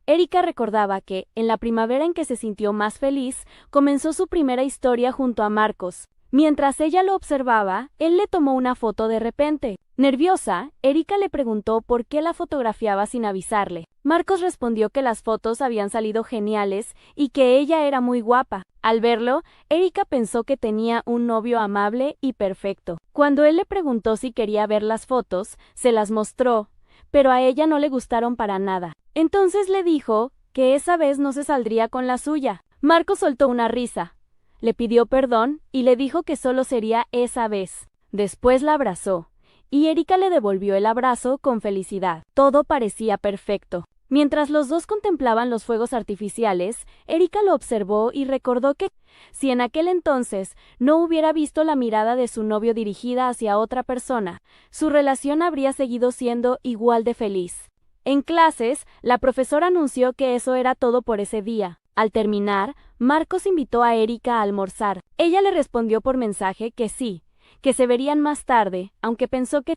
Erika recordaba que, en la primavera en que se sintió más feliz, comenzó su primera historia junto a Marcos. Mientras ella lo observaba, él le tomó una foto de repente. Nerviosa, Erika le preguntó por qué la fotografiaba sin avisarle. Marcos respondió que las fotos habían salido geniales y que ella era muy guapa. Al verlo, Erika pensó que tenía un novio amable y perfecto. Cuando él le preguntó si quería ver las fotos, se las mostró, pero a ella no le gustaron para nada. Entonces le dijo que esa vez no se saldría con la suya. Marcos soltó una risa, le pidió perdón y le dijo que solo sería esa vez. Después la abrazó, y Erika le devolvió el abrazo con felicidad. Todo parecía perfecto. Mientras los dos contemplaban los fuegos artificiales, Erika lo observó y recordó que, si en aquel entonces no hubiera visto la mirada de su novio dirigida hacia otra persona, su relación habría seguido siendo igual de feliz. En clases, la profesora anunció que eso era todo por ese día. Al terminar, Marcos invitó a Erika a almorzar. Ella le respondió por mensaje que sí, que se verían más tarde, aunque pensó que,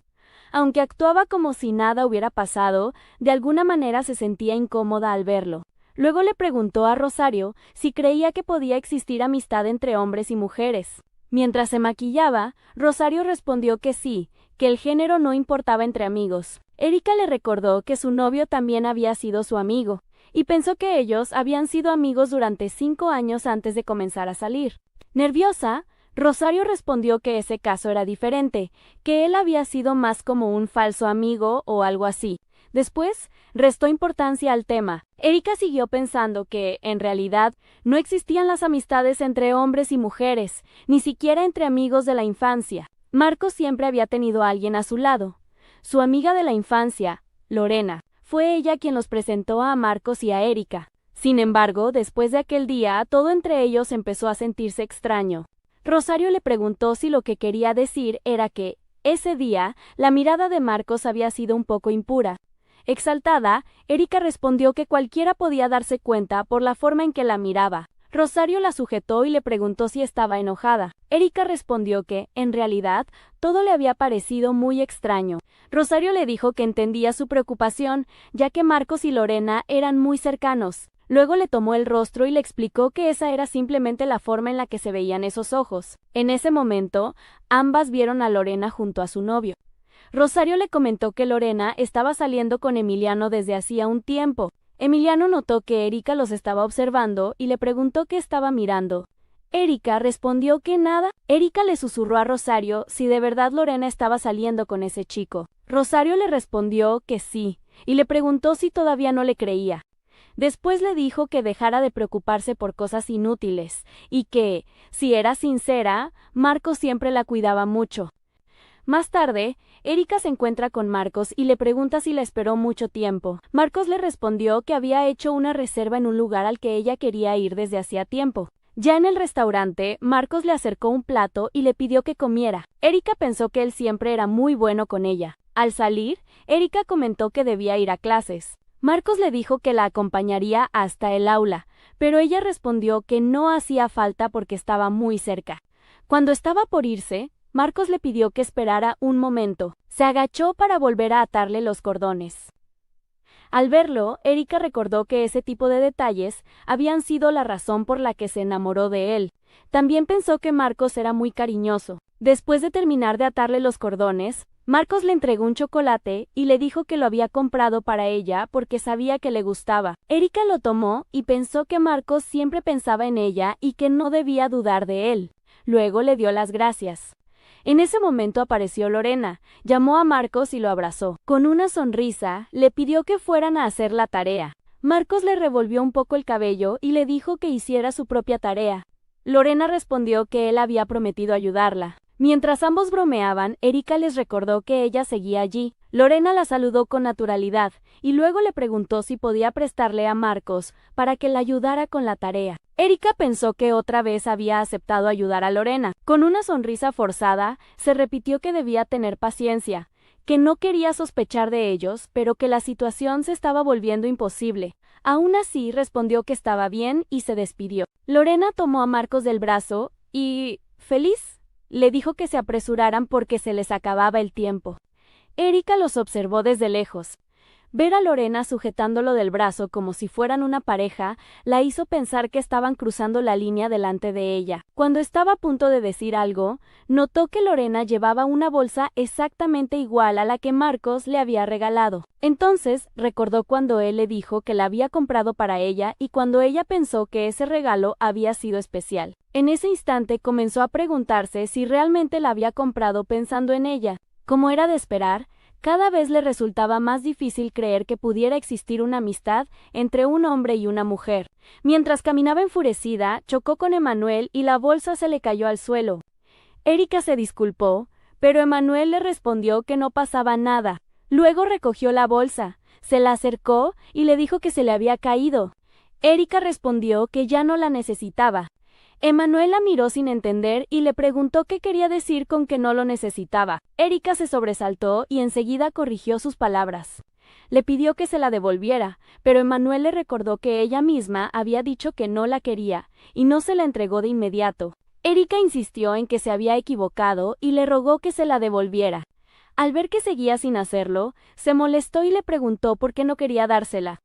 aunque actuaba como si nada hubiera pasado, de alguna manera se sentía incómoda al verlo. Luego le preguntó a Rosario si creía que podía existir amistad entre hombres y mujeres. Mientras se maquillaba, Rosario respondió que sí, que el género no importaba entre amigos. Erika le recordó que su novio también había sido su amigo, y pensó que ellos habían sido amigos durante 5 años antes de comenzar a salir. Nerviosa, Rosario respondió que ese caso era diferente, que él había sido más como un falso amigo o algo así. Después, restó importancia al tema. Erika siguió pensando que, en realidad, no existían las amistades entre hombres y mujeres, ni siquiera entre amigos de la infancia. Marcos siempre había tenido a alguien a su lado. Su amiga de la infancia, Lorena, fue ella quien los presentó a Marcos y a Erika. Sin embargo, después de aquel día, todo entre ellos empezó a sentirse extraño. Rosario le preguntó si lo que quería decir era que, ese día, la mirada de Marcos había sido un poco impura. Exaltada, Erika respondió que cualquiera podía darse cuenta por la forma en que la miraba. Rosario la sujetó y le preguntó si estaba enojada. Erika respondió que, en realidad, todo le había parecido muy extraño. Rosario le dijo que entendía su preocupación, ya que Marcos y Lorena eran muy cercanos. Luego le tomó el rostro y le explicó que esa era simplemente la forma en la que se veían esos ojos. En ese momento, ambas vieron a Lorena junto a su novio. Rosario le comentó que Lorena estaba saliendo con Emiliano desde hacía un tiempo. Emiliano notó que Erika los estaba observando y le preguntó qué estaba mirando. Erika respondió que nada. Erika le susurró a Rosario si de verdad Lorena estaba saliendo con ese chico. Rosario le respondió que sí, y le preguntó si todavía no le creía. Después le dijo que dejara de preocuparse por cosas inútiles, y que, si era sincera, Marcos siempre la cuidaba mucho. Más tarde, Erika se encuentra con Marcos y le pregunta si la esperó mucho tiempo. Marcos le respondió que había hecho una reserva en un lugar al que ella quería ir desde hacía tiempo. Ya en el restaurante, Marcos le acercó un plato y le pidió que comiera. Erika pensó que él siempre era muy bueno con ella. Al salir, Erika comentó que debía ir a clases. Marcos le dijo que la acompañaría hasta el aula, pero ella respondió que no hacía falta porque estaba muy cerca. Cuando estaba por irse, Marcos le pidió que esperara un momento. Se agachó para volver a atarle los cordones. Al verlo, Erika recordó que ese tipo de detalles habían sido la razón por la que se enamoró de él. También pensó que Marcos era muy cariñoso. Después de terminar de atarle los cordones, Marcos le entregó un chocolate y le dijo que lo había comprado para ella porque sabía que le gustaba. Erika lo tomó y pensó que Marcos siempre pensaba en ella y que no debía dudar de él. Luego le dio las gracias. En ese momento apareció Lorena, llamó a Marcos y lo abrazó. Con una sonrisa, le pidió que fueran a hacer la tarea. Marcos le revolvió un poco el cabello y le dijo que hiciera su propia tarea. Lorena respondió que él había prometido ayudarla. Mientras ambos bromeaban, Erika les recordó que ella seguía allí. Lorena la saludó con naturalidad y luego le preguntó si podía prestarle a Marcos para que la ayudara con la tarea. Erika pensó que otra vez había aceptado ayudar a Lorena. Con una sonrisa forzada, se repitió que debía tener paciencia, que no quería sospechar de ellos, pero que la situación se estaba volviendo imposible. Aún así, respondió que estaba bien y se despidió. Lorena tomó a Marcos del brazo y, feliz, le dijo que se apresuraran porque se les acababa el tiempo. Erika los observó desde lejos. Ver a Lorena sujetándolo del brazo como si fueran una pareja, la hizo pensar que estaban cruzando la línea delante de ella. Cuando estaba a punto de decir algo, notó que Lorena llevaba una bolsa exactamente igual a la que Marcos le había regalado. Entonces, recordó cuando él le dijo que la había comprado para ella y cuando ella pensó que ese regalo había sido especial. En ese instante comenzó a preguntarse si realmente la había comprado pensando en ella. Como era de esperar, cada vez le resultaba más difícil creer que pudiera existir una amistad entre un hombre y una mujer. Mientras caminaba enfurecida, chocó con Emmanuel y la bolsa se le cayó al suelo. Erika se disculpó, pero Emmanuel le respondió que no pasaba nada. Luego recogió la bolsa, se la acercó y le dijo que se le había caído. Erika respondió que ya no la necesitaba. Emmanuel la miró sin entender y le preguntó qué quería decir con que no lo necesitaba. Erika se sobresaltó y enseguida corrigió sus palabras. Le pidió que se la devolviera, pero Emmanuel le recordó que ella misma había dicho que no la quería, y no se la entregó de inmediato. Erika insistió en que se había equivocado y le rogó que se la devolviera. Al ver que seguía sin hacerlo, se molestó y le preguntó por qué no quería dársela.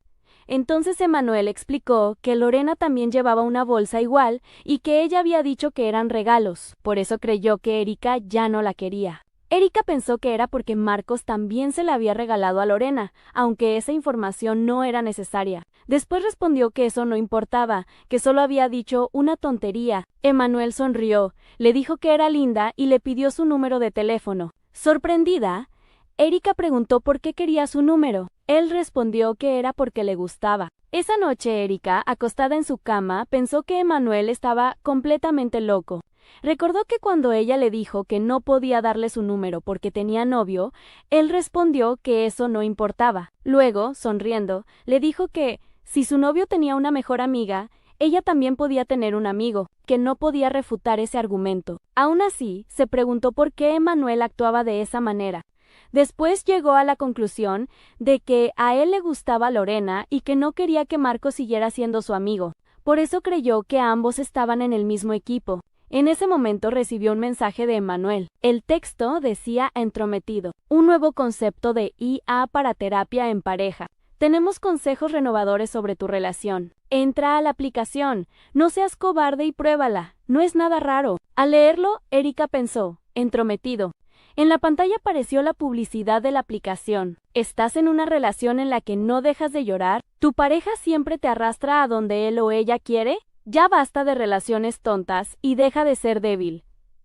Entonces Emmanuel explicó que Lorena también llevaba una bolsa igual y que ella había dicho que eran regalos, por eso creyó que Erika ya no la quería. Erika pensó que era porque Marcos también se la había regalado a Lorena, aunque esa información no era necesaria. Después respondió que eso no importaba, que solo había dicho una tontería. Emmanuel sonrió, le dijo que era linda y le pidió su número de teléfono. Sorprendida, Erika preguntó por qué quería su número. Él respondió que era porque le gustaba. Esa noche Erika, acostada en su cama, pensó que Emmanuel estaba completamente loco. Recordó que cuando ella le dijo que no podía darle su número porque tenía novio, él respondió que eso no importaba. Luego, sonriendo, le dijo que, si su novio tenía una mejor amiga, ella también podía tener un amigo, que no podía refutar ese argumento. Aún así, se preguntó por qué Emmanuel actuaba de esa manera. Después llegó a la conclusión de que a él le gustaba Lorena y que no quería que Marcos siguiera siendo su amigo. Por eso creyó que ambos estaban en el mismo equipo. En ese momento recibió un mensaje de Emmanuel. El texto decía entrometido, un nuevo concepto de IA para terapia en pareja. Tenemos consejos renovadores sobre tu relación. Entra a la aplicación, no seas cobarde y pruébala, no es nada raro. Al leerlo, Erika pensó, entrometido. En la pantalla apareció la publicidad de la aplicación. ¿Estás en una relación en la que no dejas de llorar? ¿Tu pareja siempre te arrastra a donde él o ella quiere? Ya basta de relaciones tontas y deja de ser débil.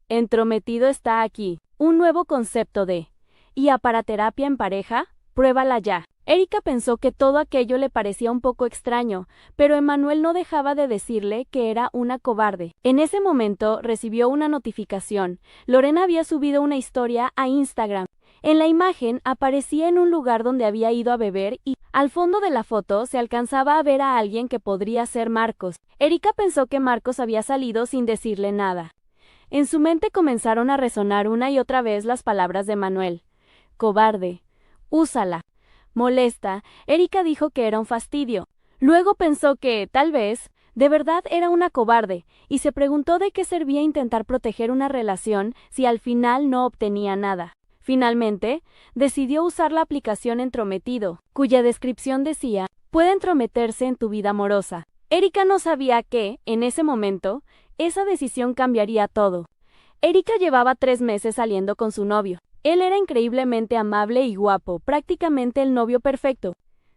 Entrometido está aquí. Un nuevo concepto de IA para terapia en pareja. Pruébala ya. Erika pensó que todo aquello le parecía un poco extraño, pero Emmanuel no dejaba de decirle que era una cobarde. En ese momento recibió una notificación. Lorena había subido una historia a Instagram. En la imagen aparecía en un lugar donde había ido a beber y al fondo de la foto se alcanzaba a ver a alguien que podría ser Marcos. Erika pensó que Marcos había salido sin decirle nada. En su mente comenzaron a resonar una y otra vez las palabras de Emmanuel. Cobarde. Úsala. Molesta, Erika dijo que era un fastidio. Luego pensó que, tal vez, de verdad era una cobarde, y se preguntó de qué servía intentar proteger una relación si al final no obtenía nada. Finalmente, decidió usar la aplicación Entrometido, cuya descripción decía, puede entrometerse en tu vida amorosa. Erika no sabía que, en ese momento, esa decisión cambiaría todo. Erika llevaba 3 meses saliendo con su novio. Él era increíblemente amable y guapo, prácticamente el novio perfecto.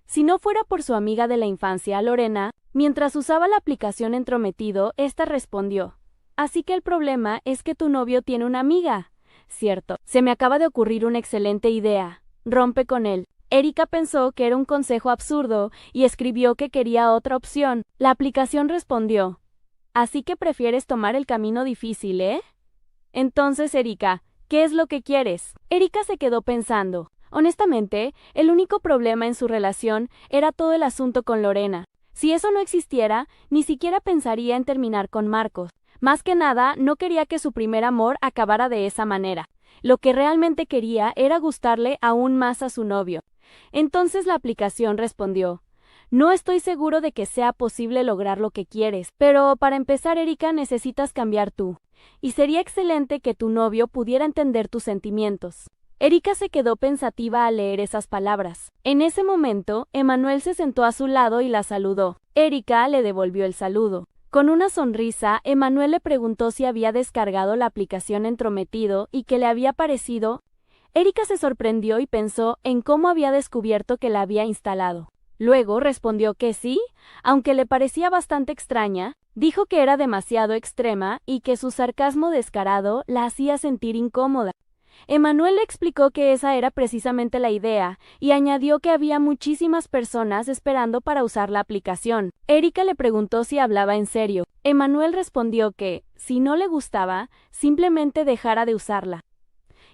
Si no fuera por su amiga de la infancia, Lorena, mientras usaba la aplicación Entrometido, esta respondió, así que el problema es que tu novio tiene una amiga. Cierto, se me acaba de ocurrir una excelente idea. Rompe con él. Erika pensó que era un consejo absurdo y escribió que quería otra opción. La aplicación respondió, así que prefieres tomar el camino difícil, ¿eh? Entonces, Erika, ¿qué es lo que quieres? Erika se quedó pensando. Honestamente, el único problema en su relación era todo el asunto con Lorena. Si eso no existiera, ni siquiera pensaría en terminar con Marcos. Más que nada, no quería que su primer amor acabara de esa manera. Lo que realmente quería era gustarle aún más a su novio. Entonces la aplicación respondió, no estoy seguro de que sea posible lograr lo que quieres, pero para empezar, Erika, necesitas cambiar tú. Y sería excelente que tu novio pudiera entender tus sentimientos. Erika se quedó pensativa al leer esas palabras. En ese momento, Emanuel se sentó a su lado y la saludó. Erika le devolvió el saludo. Con una sonrisa, Emanuel le preguntó si había descargado la aplicación Entrometido y qué le había parecido. Erika se sorprendió y pensó en cómo había descubierto que la había instalado. Luego respondió que sí, aunque le parecía bastante extraña, dijo que era demasiado extrema y que su sarcasmo descarado la hacía sentir incómoda. Emanuel le explicó que esa era precisamente la idea y añadió que había muchísimas personas esperando para usar la aplicación. Erika le preguntó si hablaba en serio. Emanuel respondió que, si no le gustaba, simplemente dejara de usarla.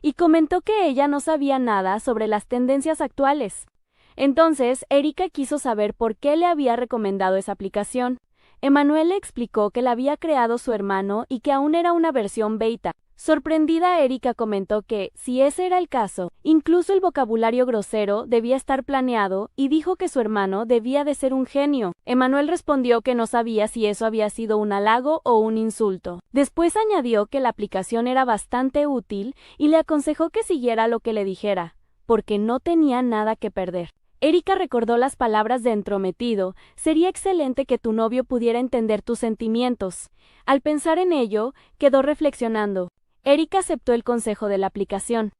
Y comentó que ella no sabía nada sobre las tendencias actuales. Entonces, Erika quiso saber por qué le había recomendado esa aplicación. Emanuel le explicó que la había creado su hermano y que aún era una versión beta. Sorprendida, Erika comentó que, si ese era el caso, incluso el vocabulario grosero debía estar planeado y dijo que su hermano debía de ser un genio. Emanuel respondió que no sabía si eso había sido un halago o un insulto. Después añadió que la aplicación era bastante útil y le aconsejó que siguiera lo que le dijera, porque no tenía nada que perder. Erika recordó las palabras de Entrometido: sería excelente que tu novio pudiera entender tus sentimientos. Al pensar en ello, quedó reflexionando. Erika aceptó el consejo de la aplicación.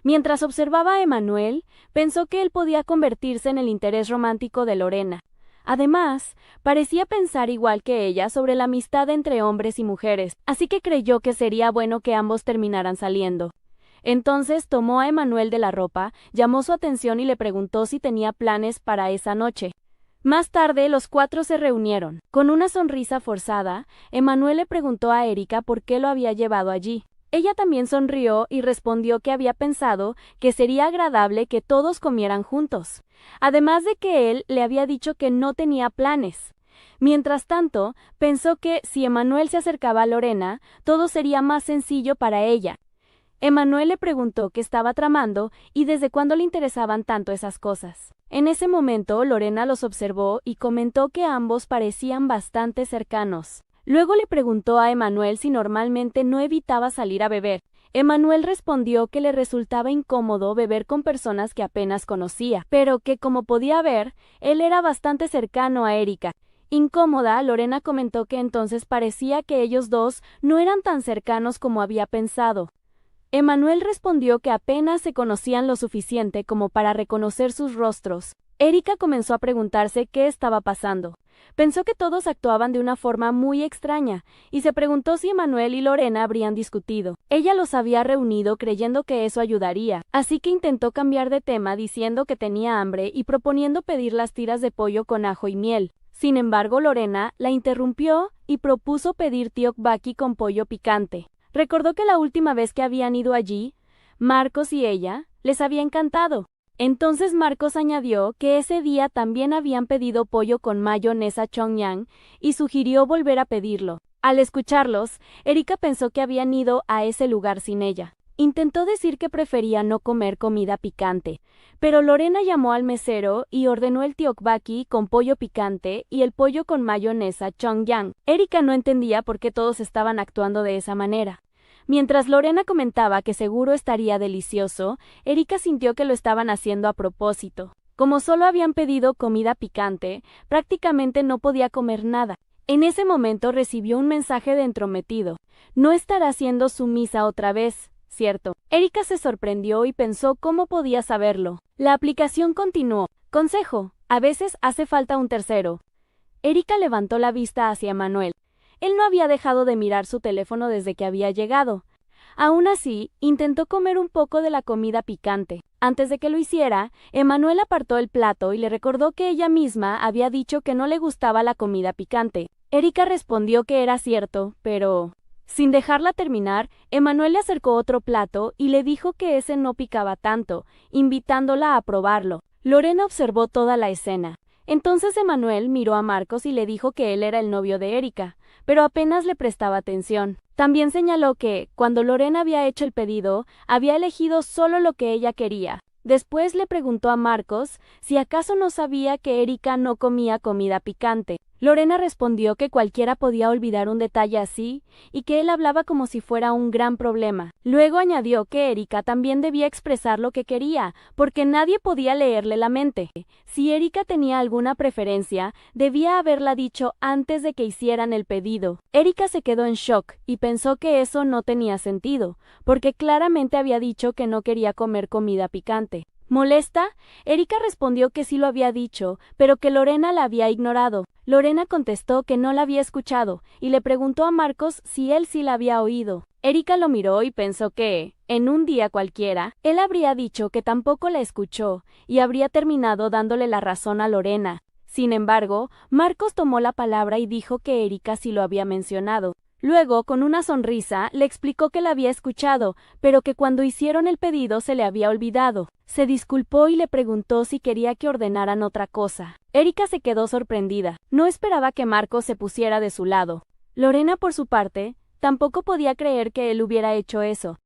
Mientras observaba a Emanuel, pensó que él podía convertirse en el interés romántico de Lorena. Además, parecía pensar igual que ella sobre la amistad entre hombres y mujeres, así que creyó que sería bueno que ambos terminaran saliendo. Entonces tomó a Emanuel de la ropa, llamó su atención y le preguntó si tenía planes para esa noche. Más tarde, los cuatro se reunieron. Con una sonrisa forzada, Emanuel le preguntó a Erika por qué lo había llevado allí. Ella también sonrió y respondió que había pensado que sería agradable que todos comieran juntos, además de que él le había dicho que no tenía planes. Mientras tanto, pensó que si Emanuel se acercaba a Lorena, todo sería más sencillo para ella. Emanuel le preguntó qué estaba tramando y desde cuándo le interesaban tanto esas cosas. En ese momento, Lorena los observó y comentó que ambos parecían bastante cercanos. Luego le preguntó a Emanuel si normalmente no evitaba salir a beber. Emanuel respondió que le resultaba incómodo beber con personas que apenas conocía, pero que, como podía ver, él era bastante cercano a Erika. Incómoda, Lorena comentó que entonces parecía que ellos dos no eran tan cercanos como había pensado. Emanuel respondió que apenas se conocían lo suficiente como para reconocer sus rostros. Erika comenzó a preguntarse qué estaba pasando. Pensó que todos actuaban de una forma muy extraña, y se preguntó si Emanuel y Lorena habrían discutido. Ella los había reunido creyendo que eso ayudaría, así que intentó cambiar de tema diciendo que tenía hambre y proponiendo pedir las tiras de pollo con ajo y miel. Sin embargo, Lorena la interrumpió y propuso pedir tteokbokki con pollo picante. Recordó que la última vez que habían ido allí, Marcos y ella, les había encantado. Entonces Marcos añadió que ese día también habían pedido pollo con mayonesa Chongyang y sugirió volver a pedirlo. Al escucharlos, Erika pensó que habían ido a ese lugar sin ella. Intentó decir que prefería no comer comida picante, pero Lorena llamó al mesero y ordenó el tteokbokki con pollo picante y el pollo con mayonesa Chongyang. Erika no entendía por qué todos estaban actuando de esa manera. Mientras Lorena comentaba que seguro estaría delicioso, Erika sintió que lo estaban haciendo a propósito. Como solo habían pedido comida picante, prácticamente no podía comer nada. En ese momento recibió un mensaje de Entrometido. No estará siendo sumisa otra vez, ¿cierto? Erika se sorprendió y pensó cómo podía saberlo. La aplicación continuó. Consejo: a veces hace falta un tercero. Erika levantó la vista hacia Emanuel. Él no había dejado de mirar su teléfono desde que había llegado. Aún así, intentó comer un poco de la comida picante. Antes de que lo hiciera, Emanuel apartó el plato y le recordó que ella misma había dicho que no le gustaba la comida picante. Erika respondió que era cierto, pero... Sin dejarla terminar, Emanuel le acercó otro plato y le dijo que ese no picaba tanto, invitándola a probarlo. Lorena observó toda la escena. Entonces Emanuel miró a Marcos y le dijo que él era el novio de Erika, pero apenas le prestaba atención. También señaló que, cuando Lorena había hecho el pedido, había elegido solo lo que ella quería. Después le preguntó a Marcos si acaso no sabía que Erika no comía comida picante. Lorena respondió que cualquiera podía olvidar un detalle así, y que él hablaba como si fuera un gran problema. Luego añadió que Erika también debía expresar lo que quería, porque nadie podía leerle la mente. Si Erika tenía alguna preferencia, debía haberla dicho antes de que hicieran el pedido. Erika se quedó en shock y pensó que eso no tenía sentido, porque claramente había dicho que no quería comer comida picante. Molesta, Erika respondió que sí lo había dicho, pero que Lorena la había ignorado. Lorena contestó que no la había escuchado, y le preguntó a Marcos si él sí la había oído. Erika lo miró y pensó que, en un día cualquiera, él habría dicho que tampoco la escuchó, y habría terminado dándole la razón a Lorena. Sin embargo, Marcos tomó la palabra y dijo que Erika sí lo había mencionado. Luego, con una sonrisa, le explicó que la había escuchado, pero que cuando hicieron el pedido se le había olvidado. Se disculpó y le preguntó si quería que ordenaran otra cosa. Erika se quedó sorprendida. No esperaba que Marcos se pusiera de su lado. Lorena, por su parte, tampoco podía creer que él hubiera hecho eso.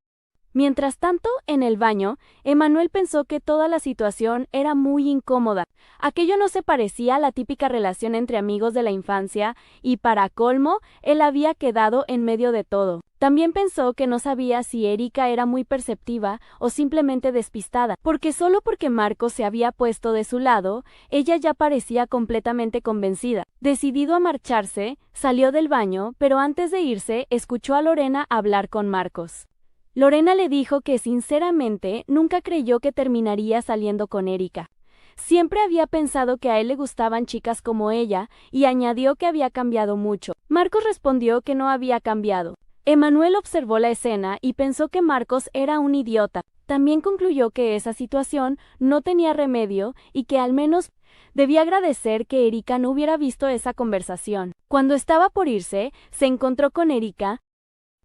Mientras tanto, en el baño, Emanuel pensó que toda la situación era muy incómoda. Aquello no se parecía a la típica relación entre amigos de la infancia, y para colmo, él había quedado en medio de todo. También pensó que no sabía si Erika era muy perceptiva o simplemente despistada, porque solo porque Marcos se había puesto de su lado, ella ya parecía completamente convencida. Decidido a marcharse, salió del baño, pero antes de irse, escuchó a Lorena hablar con Marcos. Lorena le dijo que sinceramente nunca creyó que terminaría saliendo con Erika. Siempre había pensado que a él le gustaban chicas como ella, y añadió que había cambiado mucho. Marcos respondió que no había cambiado. Emanuel observó la escena y pensó que Marcos era un idiota. También concluyó que esa situación no tenía remedio y que al menos debía agradecer que Erika no hubiera visto esa conversación. Cuando estaba por irse, se encontró con Erika.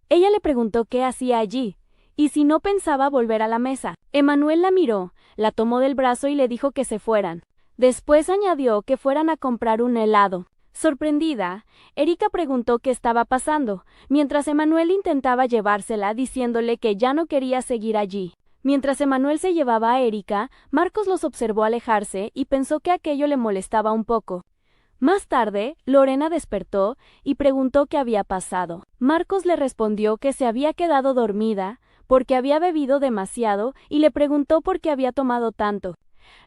Ella le preguntó qué hacía allí, y si no pensaba volver a la mesa. Emanuel la miró, la tomó del brazo y le dijo que se fueran. Después añadió que fueran a comprar un helado. Sorprendida, Erika preguntó qué estaba pasando, mientras Emanuel intentaba llevársela diciéndole que ya no quería seguir allí. Mientras Emanuel se llevaba a Erika, Marcos los observó alejarse y pensó que aquello le molestaba un poco. Más tarde, Lorena despertó y preguntó qué había pasado. Marcos le respondió que se había quedado dormida porque había bebido demasiado y le preguntó por qué había tomado tanto.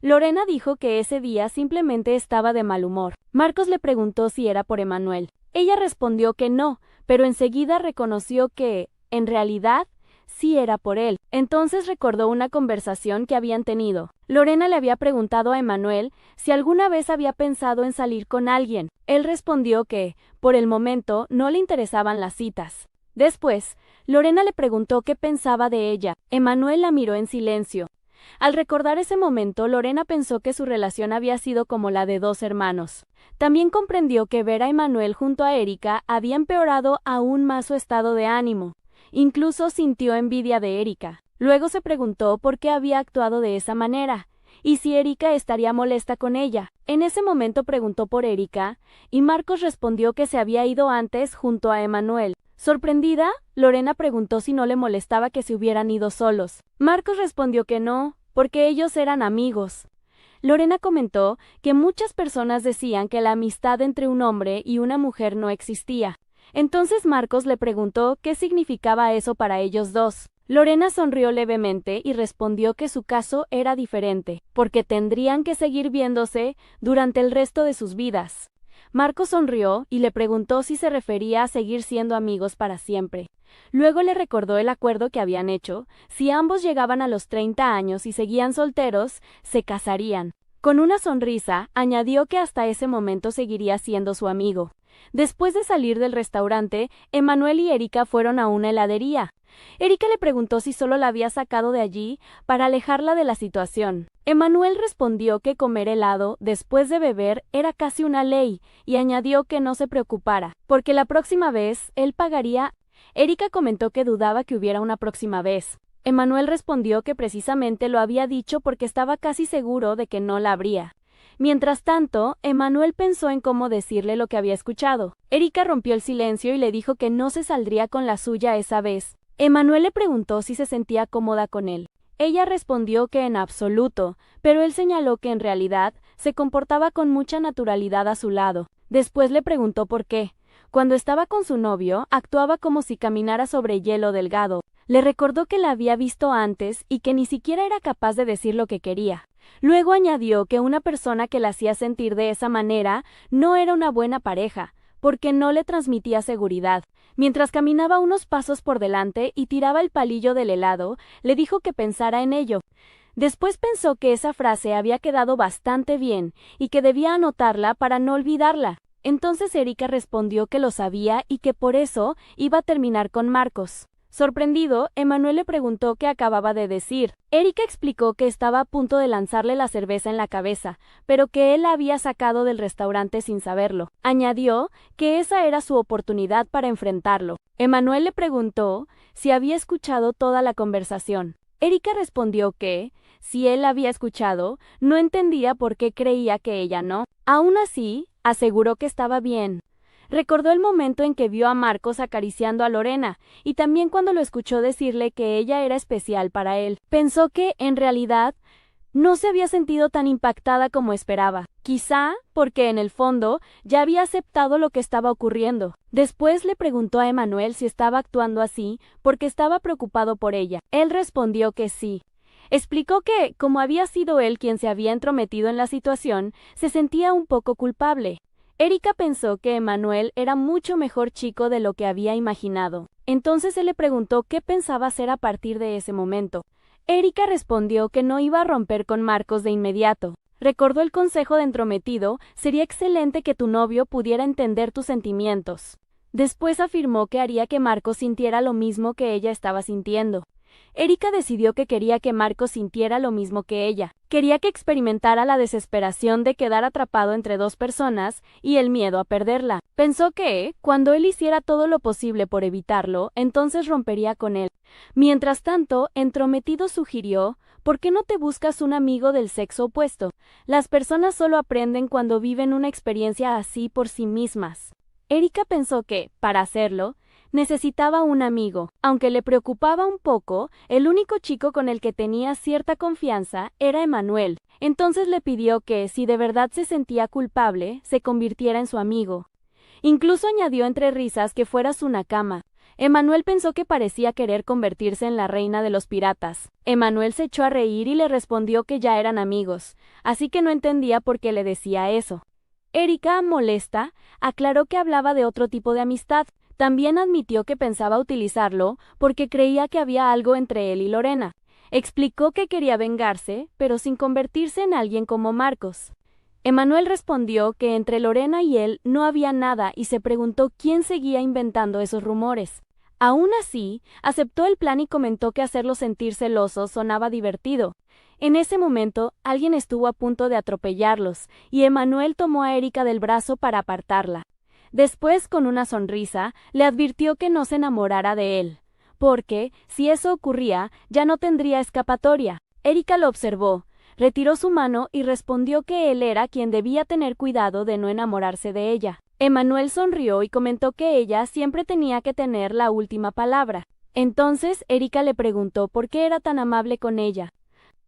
Lorena dijo que ese día simplemente estaba de mal humor. Marcos le preguntó si era por Emanuel. Ella respondió que no, pero enseguida reconoció que, en realidad, sí era por él. Entonces recordó una conversación que habían tenido. Lorena le había preguntado a Emanuel si alguna vez había pensado en salir con alguien. Él respondió que, por el momento, no le interesaban las citas. Después, Lorena le preguntó qué pensaba de ella. Emanuel la miró en silencio. Al recordar ese momento, Lorena pensó que su relación había sido como la de dos hermanos. También comprendió que ver a Emanuel junto a Erika había empeorado aún más su estado de ánimo. Incluso sintió envidia de Erika. Luego se preguntó por qué había actuado de esa manera, y si Erika estaría molesta con ella. En ese momento preguntó por Erika, y Marcos respondió que se había ido antes junto a Emanuel. Sorprendida, Lorena preguntó si no le molestaba que se hubieran ido solos. Marcos respondió que no, porque ellos eran amigos. Lorena comentó que muchas personas decían que la amistad entre un hombre y una mujer no existía. Entonces Marcos le preguntó qué significaba eso para ellos dos. Lorena sonrió levemente y respondió que su caso era diferente, porque tendrían que seguir viéndose durante el resto de sus vidas. Marcos sonrió y le preguntó si se refería a seguir siendo amigos para siempre. Luego le recordó el acuerdo que habían hecho: si ambos llegaban a los 30 años y seguían solteros, se casarían. Con una sonrisa, añadió que hasta ese momento seguiría siendo su amigo. Después de salir del restaurante, Emanuel y Erika fueron a una heladería. Erika le preguntó si solo la había sacado de allí para alejarla de la situación. Emanuel respondió que comer helado después de beber era casi una ley, y añadió que no se preocupara, porque la próxima vez él pagaría. Erika comentó que dudaba que hubiera una próxima vez. Emanuel respondió que precisamente lo había dicho porque estaba casi seguro de que no la habría. Mientras tanto, Emanuel pensó en cómo decirle lo que había escuchado. Erika rompió el silencio y le dijo que no se saldría con la suya esa vez. Emanuel le preguntó si se sentía cómoda con él. Ella respondió que en absoluto, pero él señaló que en realidad se comportaba con mucha naturalidad a su lado. Después le preguntó por qué. Cuando estaba con su novio, actuaba como si caminara sobre hielo delgado. Le recordó que la había visto antes y que ni siquiera era capaz de decir lo que quería. Luego añadió que una persona que la hacía sentir de esa manera no era una buena pareja, porque no le transmitía seguridad. Mientras caminaba unos pasos por delante y tiraba el palillo del helado, le dijo que pensara en ello. Después pensó que esa frase había quedado bastante bien y que debía anotarla para no olvidarla. Entonces Erika respondió que lo sabía y que por eso iba a terminar con Marcos. Sorprendido, Emanuel le preguntó qué acababa de decir. Erika explicó que estaba a punto de lanzarle la cerveza en la cabeza, pero que él la había sacado del restaurante sin saberlo. Añadió que esa era su oportunidad para enfrentarlo. Emanuel le preguntó si había escuchado toda la conversación. Erika respondió que, si él la había escuchado, no entendía por qué creía que ella no. Aún así, aseguró que estaba bien. Recordó el momento en que vio a Marcos acariciando a Lorena, y también cuando lo escuchó decirle que ella era especial para él. Pensó que, en realidad, no se había sentido tan impactada como esperaba. Quizá porque, en el fondo, ya había aceptado lo que estaba ocurriendo. Después le preguntó a Emanuel si estaba actuando así porque estaba preocupado por ella. Él respondió que sí. Explicó que, como había sido él quien se había entrometido en la situación, se sentía un poco culpable. Erika pensó que Emanuel era mucho mejor chico de lo que había imaginado. Entonces él le preguntó qué pensaba hacer a partir de ese momento. Erika respondió que no iba a romper con Marcos de inmediato. Recordó el consejo de entrometido: sería excelente que tu novio pudiera entender tus sentimientos. Después afirmó que haría que Marcos sintiera lo mismo que ella estaba sintiendo. Erika decidió que quería que Marcos sintiera lo mismo que ella. Quería que experimentara la desesperación de quedar atrapado entre dos personas y el miedo a perderla. Pensó que, cuando él hiciera todo lo posible por evitarlo, entonces rompería con él. Mientras tanto, Entrometido sugirió: ¿por qué no te buscas un amigo del sexo opuesto? Las personas solo aprenden cuando viven una experiencia así por sí mismas. Erika pensó que, para hacerlo, necesitaba un amigo. Aunque le preocupaba un poco, el único chico con el que tenía cierta confianza era Emanuel. Entonces le pidió que, si de verdad se sentía culpable, se convirtiera en su amigo. Incluso añadió entre risas que fuera su nakama. Emanuel pensó que parecía querer convertirse en la reina de los piratas. Emanuel se echó a reír y le respondió que ya eran amigos, así que no entendía por qué le decía eso. Erika, molesta, aclaró que hablaba de otro tipo de amistad. También admitió que pensaba utilizarlo porque creía que había algo entre él y Lorena. Explicó que quería vengarse, pero sin convertirse en alguien como Marcos. Emanuel respondió que entre Lorena y él no había nada y se preguntó quién seguía inventando esos rumores. Aún así, aceptó el plan y comentó que hacerlo sentir celoso sonaba divertido. En ese momento, alguien estuvo a punto de atropellarlos, y Emanuel tomó a Erika del brazo para apartarla. Después, con una sonrisa, le advirtió que no se enamorara de él, porque, si eso ocurría, ya no tendría escapatoria. Erika lo observó, retiró su mano y respondió que él era quien debía tener cuidado de no enamorarse de ella. Emanuel sonrió y comentó que ella siempre tenía que tener la última palabra. Entonces, Erika le preguntó por qué era tan amable con ella.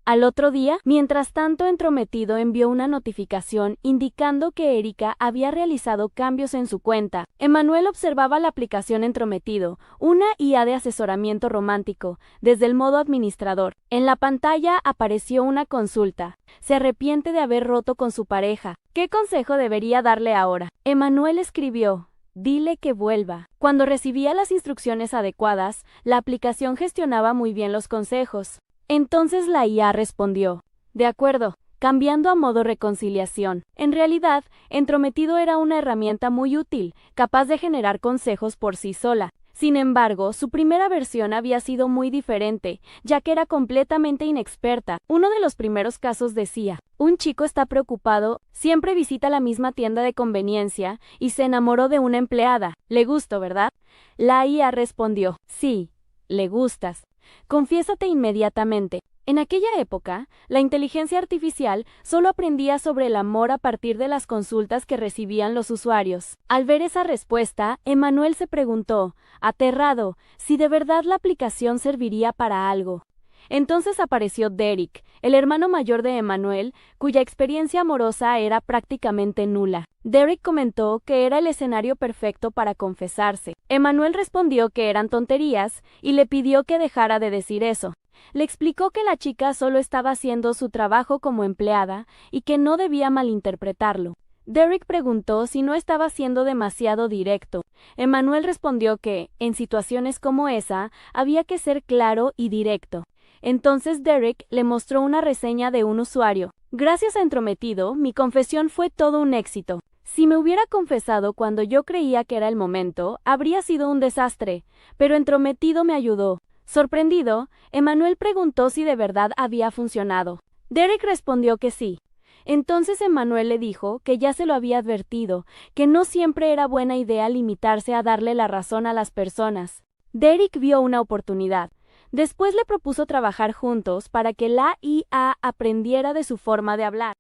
Al otro día, mientras tanto, Entrometido envió una notificación indicando que Erika había realizado cambios en su cuenta. Emanuel observaba la aplicación Entrometido, una IA de asesoramiento romántico, desde el modo administrador. En la pantalla apareció una consulta. Se arrepiente de haber roto con su pareja. ¿Qué consejo debería darle ahora? Emanuel escribió: dile que vuelva. Cuando recibía las instrucciones adecuadas, la aplicación gestionaba muy bien los consejos. Entonces la IA respondió: de acuerdo, cambiando a modo reconciliación. En realidad, Entrometido era una herramienta muy útil, capaz de generar consejos por sí sola. Sin embargo, su primera versión había sido muy diferente, ya que era completamente inexperta. Uno de los primeros casos decía: un chico está preocupado, siempre visita la misma tienda de conveniencia y se enamoró de una empleada. Le gustó, ¿verdad? La IA respondió: sí, le gustas. Confiésate inmediatamente. En aquella época, la inteligencia artificial solo aprendía sobre el amor a partir de las consultas que recibían los usuarios. Al ver esa respuesta, Emanuel se preguntó, aterrado, si de verdad la aplicación serviría para algo. Entonces apareció Derek, el hermano mayor de Emmanuel, cuya experiencia amorosa era prácticamente nula. Derek comentó que era el escenario perfecto para confesarse. Emmanuel respondió que eran tonterías y le pidió que dejara de decir eso. Le explicó que la chica solo estaba haciendo su trabajo como empleada y que no debía malinterpretarlo. Derek preguntó si no estaba siendo demasiado directo. Emmanuel respondió que, en situaciones como esa, había que ser claro y directo. Entonces Derek le mostró una reseña de un usuario. Gracias a Entrometido, mi confesión fue todo un éxito. Si me hubiera confesado cuando yo creía que era el momento, habría sido un desastre, pero Entrometido me ayudó. Sorprendido, Emmanuel preguntó si de verdad había funcionado. Derek respondió que sí. Entonces Emmanuel le dijo que ya se lo había advertido, que no siempre era buena idea limitarse a darle la razón a las personas. Derek vio una oportunidad. Después le propuso trabajar juntos para que la IA aprendiera de su forma de hablar.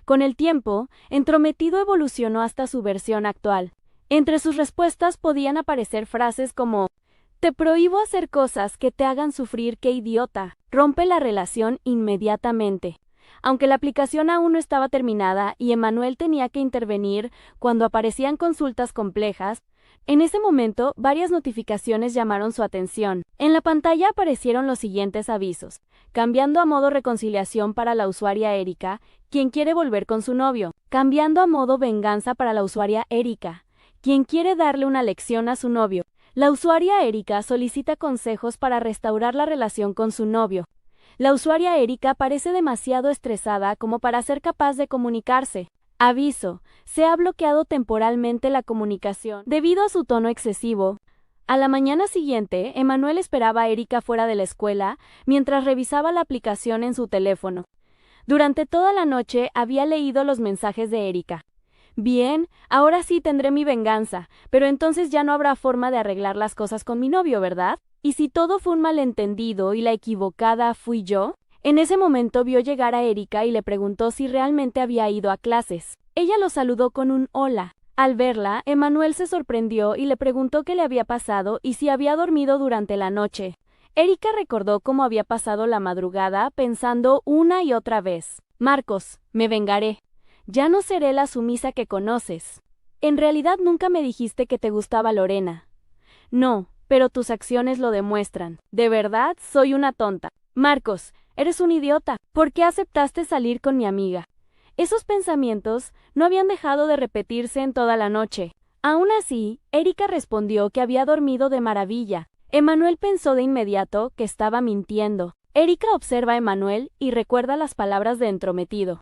Con el tiempo, Entrometido evolucionó hasta su versión actual. Entre sus respuestas podían aparecer frases como: "Te prohíbo hacer cosas que te hagan sufrir, qué idiota". Rompe la relación inmediatamente. Aunque la aplicación aún no estaba terminada y Emmanuel tenía que intervenir cuando aparecían consultas complejas, en ese momento varias notificaciones llamaron su atención. En la pantalla aparecieron los siguientes avisos: cambiando a modo reconciliación para la usuaria Erika, quien quiere volver con su novio; cambiando a modo venganza para la usuaria Erika, quien quiere darle una lección a su novio. La usuaria Erika solicita consejos para restaurar la relación con su novio. La usuaria Erika parece demasiado estresada como para ser capaz de comunicarse. Aviso: se ha bloqueado temporalmente la comunicación debido a su tono excesivo. A la mañana siguiente, Emmanuel esperaba a Erika fuera de la escuela mientras revisaba la aplicación en su teléfono. Durante toda la noche había leído los mensajes de Erika. Bien, ahora sí tendré mi venganza, pero entonces ya no habrá forma de arreglar las cosas con mi novio, ¿verdad? ¿Y si todo fue un malentendido y la equivocada fui yo? En ese momento vio llegar a Erika y le preguntó si realmente había ido a clases. Ella lo saludó con un hola. Al verla, Emmanuel se sorprendió y le preguntó qué le había pasado y si había dormido durante la noche. Erika recordó cómo había pasado la madrugada pensando una y otra vez: Marcos, me vengaré. Ya no seré la sumisa que conoces. En realidad nunca me dijiste que te gustaba Lorena. No, pero tus acciones lo demuestran. De verdad, soy una tonta. Marcos, eres un idiota. ¿Por qué aceptaste salir con mi amiga? Esos pensamientos no habían dejado de repetirse en toda la noche. Aún así, Erika respondió que había dormido de maravilla. Emmanuel pensó de inmediato que estaba mintiendo. Erika observa a Emmanuel y recuerda las palabras de Entrometido.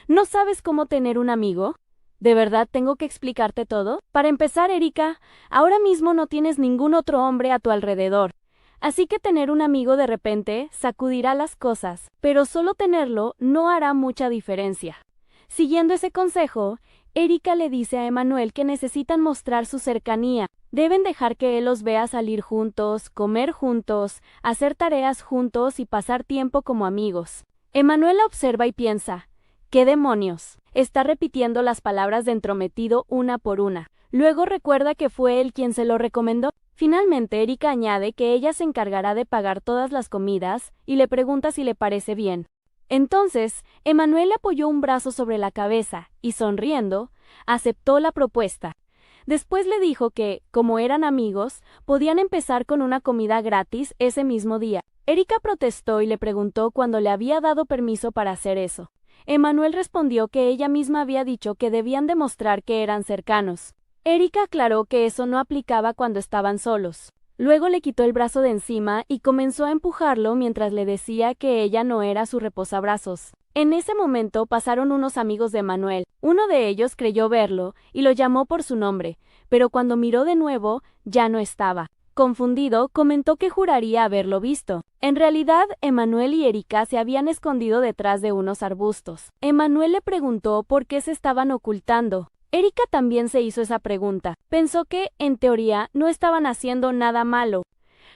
¿No sabes cómo tener un amigo? ¿De verdad tengo que explicarte todo? Para empezar, Erika, ahora mismo no tienes ningún otro hombre a tu alrededor. Así que tener un amigo de repente sacudirá las cosas, pero solo tenerlo no hará mucha diferencia. Siguiendo ese consejo, Erika le dice a Emmanuel que necesitan mostrar su cercanía. Deben dejar que él los vea salir juntos, comer juntos, hacer tareas juntos y pasar tiempo como amigos. Emmanuel la observa y piensa: ¿qué demonios? Está repitiendo las palabras de Entrometido una por una. Luego recuerda que fue él quien se lo recomendó. Finalmente, Erika añade que ella se encargará de pagar todas las comidas y le pregunta si le parece bien. Entonces, Emmanuel le apoyó un brazo sobre la cabeza y, sonriendo, aceptó la propuesta. Después le dijo que, como eran amigos, podían empezar con una comida gratis ese mismo día. Erika protestó y le preguntó cuándo le había dado permiso para hacer eso. Emmanuel respondió que ella misma había dicho que debían demostrar que eran cercanos. Erika aclaró que eso no aplicaba cuando estaban solos. Luego le quitó el brazo de encima y comenzó a empujarlo mientras le decía que ella no era su reposabrazos. En ese momento pasaron unos amigos de Emmanuel. Uno de ellos creyó verlo y lo llamó por su nombre, pero cuando miró de nuevo, ya no estaba. Confundido, comentó que juraría haberlo visto. En realidad, Emmanuel y Erika se habían escondido detrás de unos arbustos. Emmanuel le preguntó por qué se estaban ocultando. Erika también se hizo esa pregunta. Pensó que, en teoría, no estaban haciendo nada malo.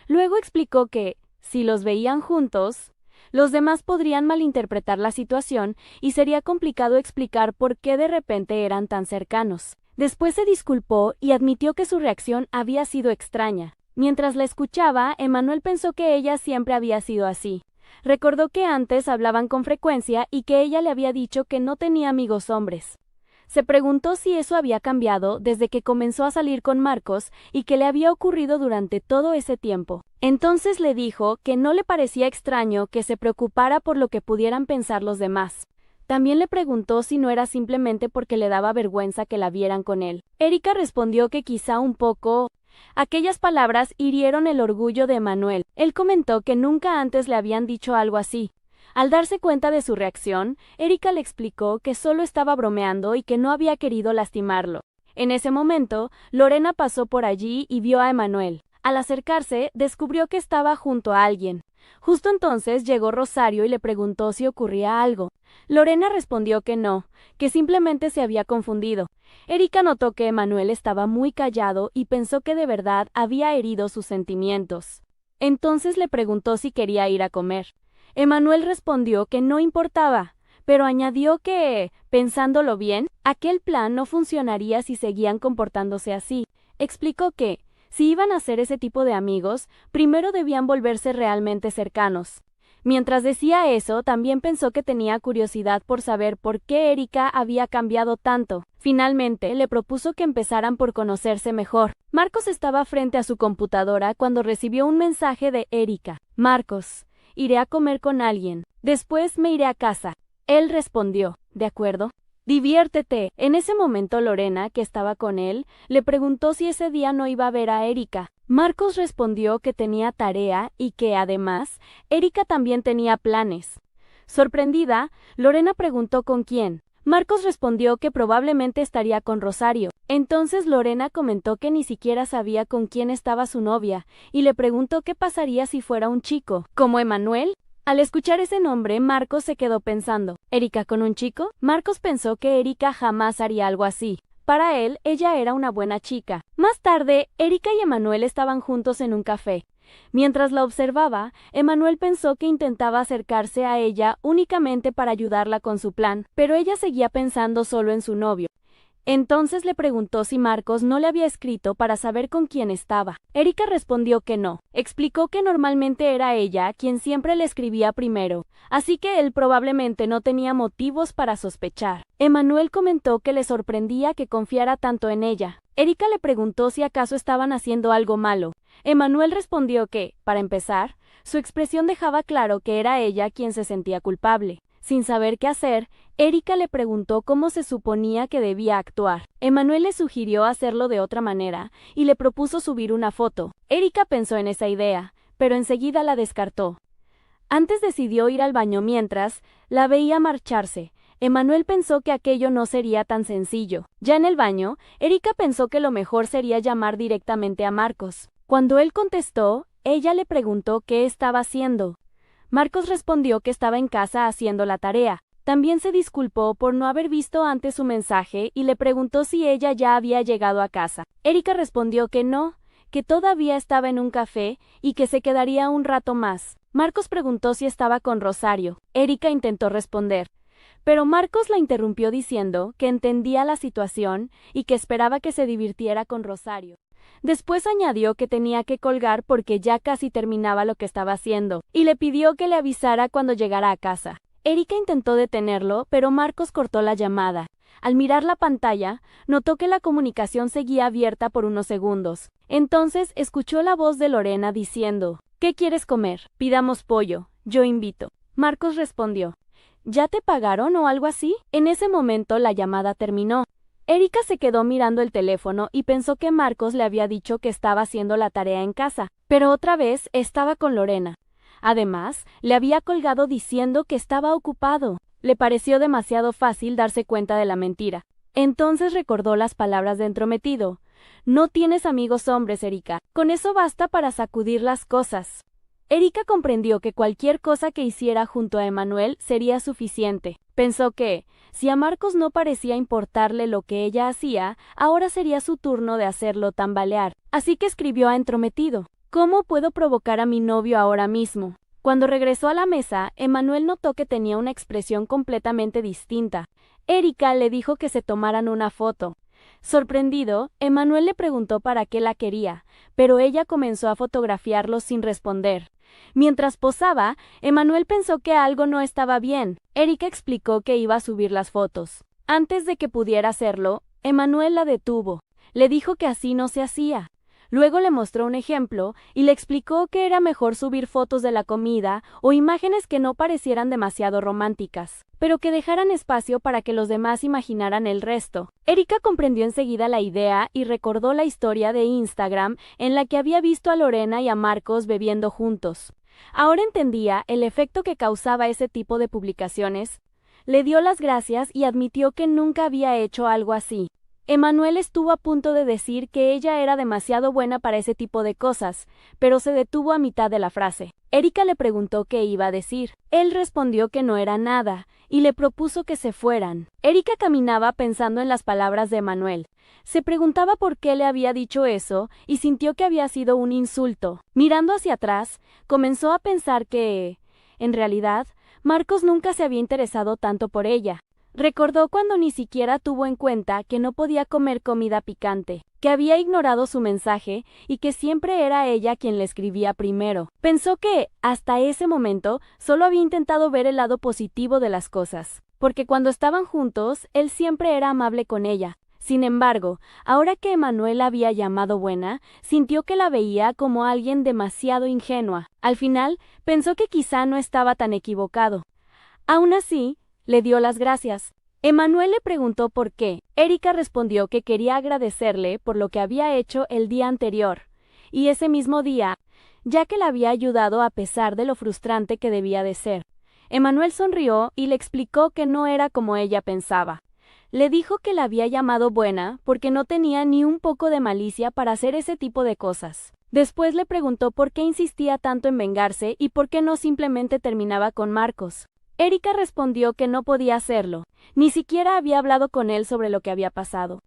Luego explicó que, si los veían juntos, los demás podrían malinterpretar la situación y sería complicado explicar por qué de repente eran tan cercanos. Después se disculpó y admitió que su reacción había sido extraña. Mientras la escuchaba, Emmanuel pensó que ella siempre había sido así. Recordó que antes hablaban con frecuencia y que ella le había dicho que no tenía amigos hombres. Se preguntó si eso había cambiado desde que comenzó a salir con Marcos y qué le había ocurrido durante todo ese tiempo. Entonces le dijo que no le parecía extraño que se preocupara por lo que pudieran pensar los demás. También le preguntó si no era simplemente porque le daba vergüenza que la vieran con él. Erika respondió que quizá un poco. Aquellas palabras hirieron el orgullo de Emanuel. Él comentó que nunca antes le habían dicho algo así. Al darse cuenta de su reacción, Erika le explicó que solo estaba bromeando y que no había querido lastimarlo. En ese momento, Lorena pasó por allí y vio a Emanuel. Al acercarse, descubrió que estaba junto a alguien. Justo entonces llegó Rosario y le preguntó si ocurría algo. Lorena respondió que no, que simplemente se había confundido. Erika notó que Emanuel estaba muy callado y pensó que de verdad había herido sus sentimientos. Entonces le preguntó si quería ir a comer. Emanuel respondió que no importaba, pero añadió que, pensándolo bien, aquel plan no funcionaría si seguían comportándose así. Explicó que, si iban a ser ese tipo de amigos, primero debían volverse realmente cercanos. Mientras decía eso, también pensó que tenía curiosidad por saber por qué Erika había cambiado tanto. Finalmente, le propuso que empezaran por conocerse mejor. Marcos estaba frente a su computadora cuando recibió un mensaje de Erika. Marcos, iré a comer con alguien. Después me iré a casa. Él respondió, ¿de acuerdo? Diviértete. En ese momento Lorena, que estaba con él, le preguntó si ese día no iba a ver a Erika. Marcos respondió que tenía tarea y que, además, Erika también tenía planes. Sorprendida, Lorena preguntó con quién. Marcos respondió que probablemente estaría con Rosario. Entonces Lorena comentó que ni siquiera sabía con quién estaba su novia, y le preguntó qué pasaría si fuera un chico, como Emanuel. Al escuchar ese nombre, Marcos se quedó pensando, ¿Erika con un chico? Marcos pensó que Erika jamás haría algo así. Para él, ella era una buena chica. Más tarde, Erika y Emanuel estaban juntos en un café. Mientras la observaba, Emanuel pensó que intentaba acercarse a ella únicamente para ayudarla con su plan, pero ella seguía pensando solo en su novio. Entonces le preguntó si Marcos no le había escrito para saber con quién estaba. Erika respondió que no. Explicó que normalmente era ella quien siempre le escribía primero, así que él probablemente no tenía motivos para sospechar. Emanuel comentó que le sorprendía que confiara tanto en ella. Erika le preguntó si acaso estaban haciendo algo malo. Emanuel respondió que, para empezar, su expresión dejaba claro que era ella quien se sentía culpable. Sin saber qué hacer, Erika le preguntó cómo se suponía que debía actuar. Emanuel le sugirió hacerlo de otra manera y le propuso subir una foto. Erika pensó en esa idea, pero enseguida la descartó. Antes decidió ir al baño mientras la veía marcharse. Emanuel pensó que aquello no sería tan sencillo. Ya en el baño, Erika pensó que lo mejor sería llamar directamente a Marcos. Cuando él contestó, ella le preguntó qué estaba haciendo. Marcos respondió que estaba en casa haciendo la tarea. También se disculpó por no haber visto antes su mensaje y le preguntó si ella ya había llegado a casa. Erika respondió que no, que todavía estaba en un café y que se quedaría un rato más. Marcos preguntó si estaba con Rosario. Erika intentó responder, pero Marcos la interrumpió diciendo que entendía la situación y que esperaba que se divirtiera con Rosario. Después añadió que tenía que colgar porque ya casi terminaba lo que estaba haciendo, y le pidió que le avisara cuando llegara a casa. Erika intentó detenerlo, pero Marcos cortó la llamada. Al mirar la pantalla, notó que la comunicación seguía abierta por unos segundos. Entonces escuchó la voz de Lorena diciendo, ¿qué quieres comer? Pidamos pollo, yo invito. Marcos respondió, ¿ya te pagaron o algo así? En ese momento la llamada terminó. Erika se quedó mirando el teléfono y pensó que Marcos le había dicho que estaba haciendo la tarea en casa, pero otra vez estaba con Lorena. Además, le había colgado diciendo que estaba ocupado. Le pareció demasiado fácil darse cuenta de la mentira. Entonces recordó las palabras de entrometido. No tienes amigos hombres, Erika. Con eso basta para sacudir las cosas. Erika comprendió que cualquier cosa que hiciera junto a Emanuel sería suficiente. Pensó que, si a Marcos no parecía importarle lo que ella hacía, ahora sería su turno de hacerlo tambalear. Así que escribió a entrometido, ¿cómo puedo provocar a mi novio ahora mismo? Cuando regresó a la mesa, Emanuel notó que tenía una expresión completamente distinta. Erika le dijo que se tomaran una foto. Sorprendido, Emanuel le preguntó para qué la quería, pero ella comenzó a fotografiarlo sin responder. Mientras posaba, Emanuel pensó que algo no estaba bien. Erika explicó que iba a subir las fotos. Antes de que pudiera hacerlo, Emanuel la detuvo. Le dijo que así no se hacía. Luego le mostró un ejemplo y le explicó que era mejor subir fotos de la comida o imágenes que no parecieran demasiado románticas, pero que dejaran espacio para que los demás imaginaran el resto. Erika comprendió enseguida la idea y recordó la historia de Instagram en la que había visto a Lorena y a Marcos bebiendo juntos. Ahora entendía el efecto que causaba ese tipo de publicaciones. Le dio las gracias y admitió que nunca había hecho algo así. Emanuel estuvo a punto de decir que ella era demasiado buena para ese tipo de cosas, pero se detuvo a mitad de la frase. Erika le preguntó qué iba a decir. Él respondió que no era nada, y le propuso que se fueran. Erika caminaba pensando en las palabras de Emanuel. Se preguntaba por qué le había dicho eso, y sintió que había sido un insulto. Mirando hacia atrás, comenzó a pensar que, en realidad, Marcos nunca se había interesado tanto por ella. Recordó cuando ni siquiera tuvo en cuenta que no podía comer comida picante, que había ignorado su mensaje y que siempre era ella quien le escribía primero. Pensó que, hasta ese momento, solo había intentado ver el lado positivo de las cosas, porque cuando estaban juntos, él siempre era amable con ella. Sin embargo, ahora que Emanuel la había llamado buena, sintió que la veía como alguien demasiado ingenua. Al final, pensó que quizá no estaba tan equivocado. Aún así, le dio las gracias. Emanuel le preguntó por qué. Erika respondió que quería agradecerle por lo que había hecho el día anterior, y ese mismo día, ya que la había ayudado a pesar de lo frustrante que debía de ser. Emanuel sonrió y le explicó que no era como ella pensaba. Le dijo que la había llamado buena porque no tenía ni un poco de malicia para hacer ese tipo de cosas. Después le preguntó por qué insistía tanto en vengarse y por qué no simplemente terminaba con Marcos. Erika respondió que no podía hacerlo, ni siquiera había hablado con él sobre lo que había pasado.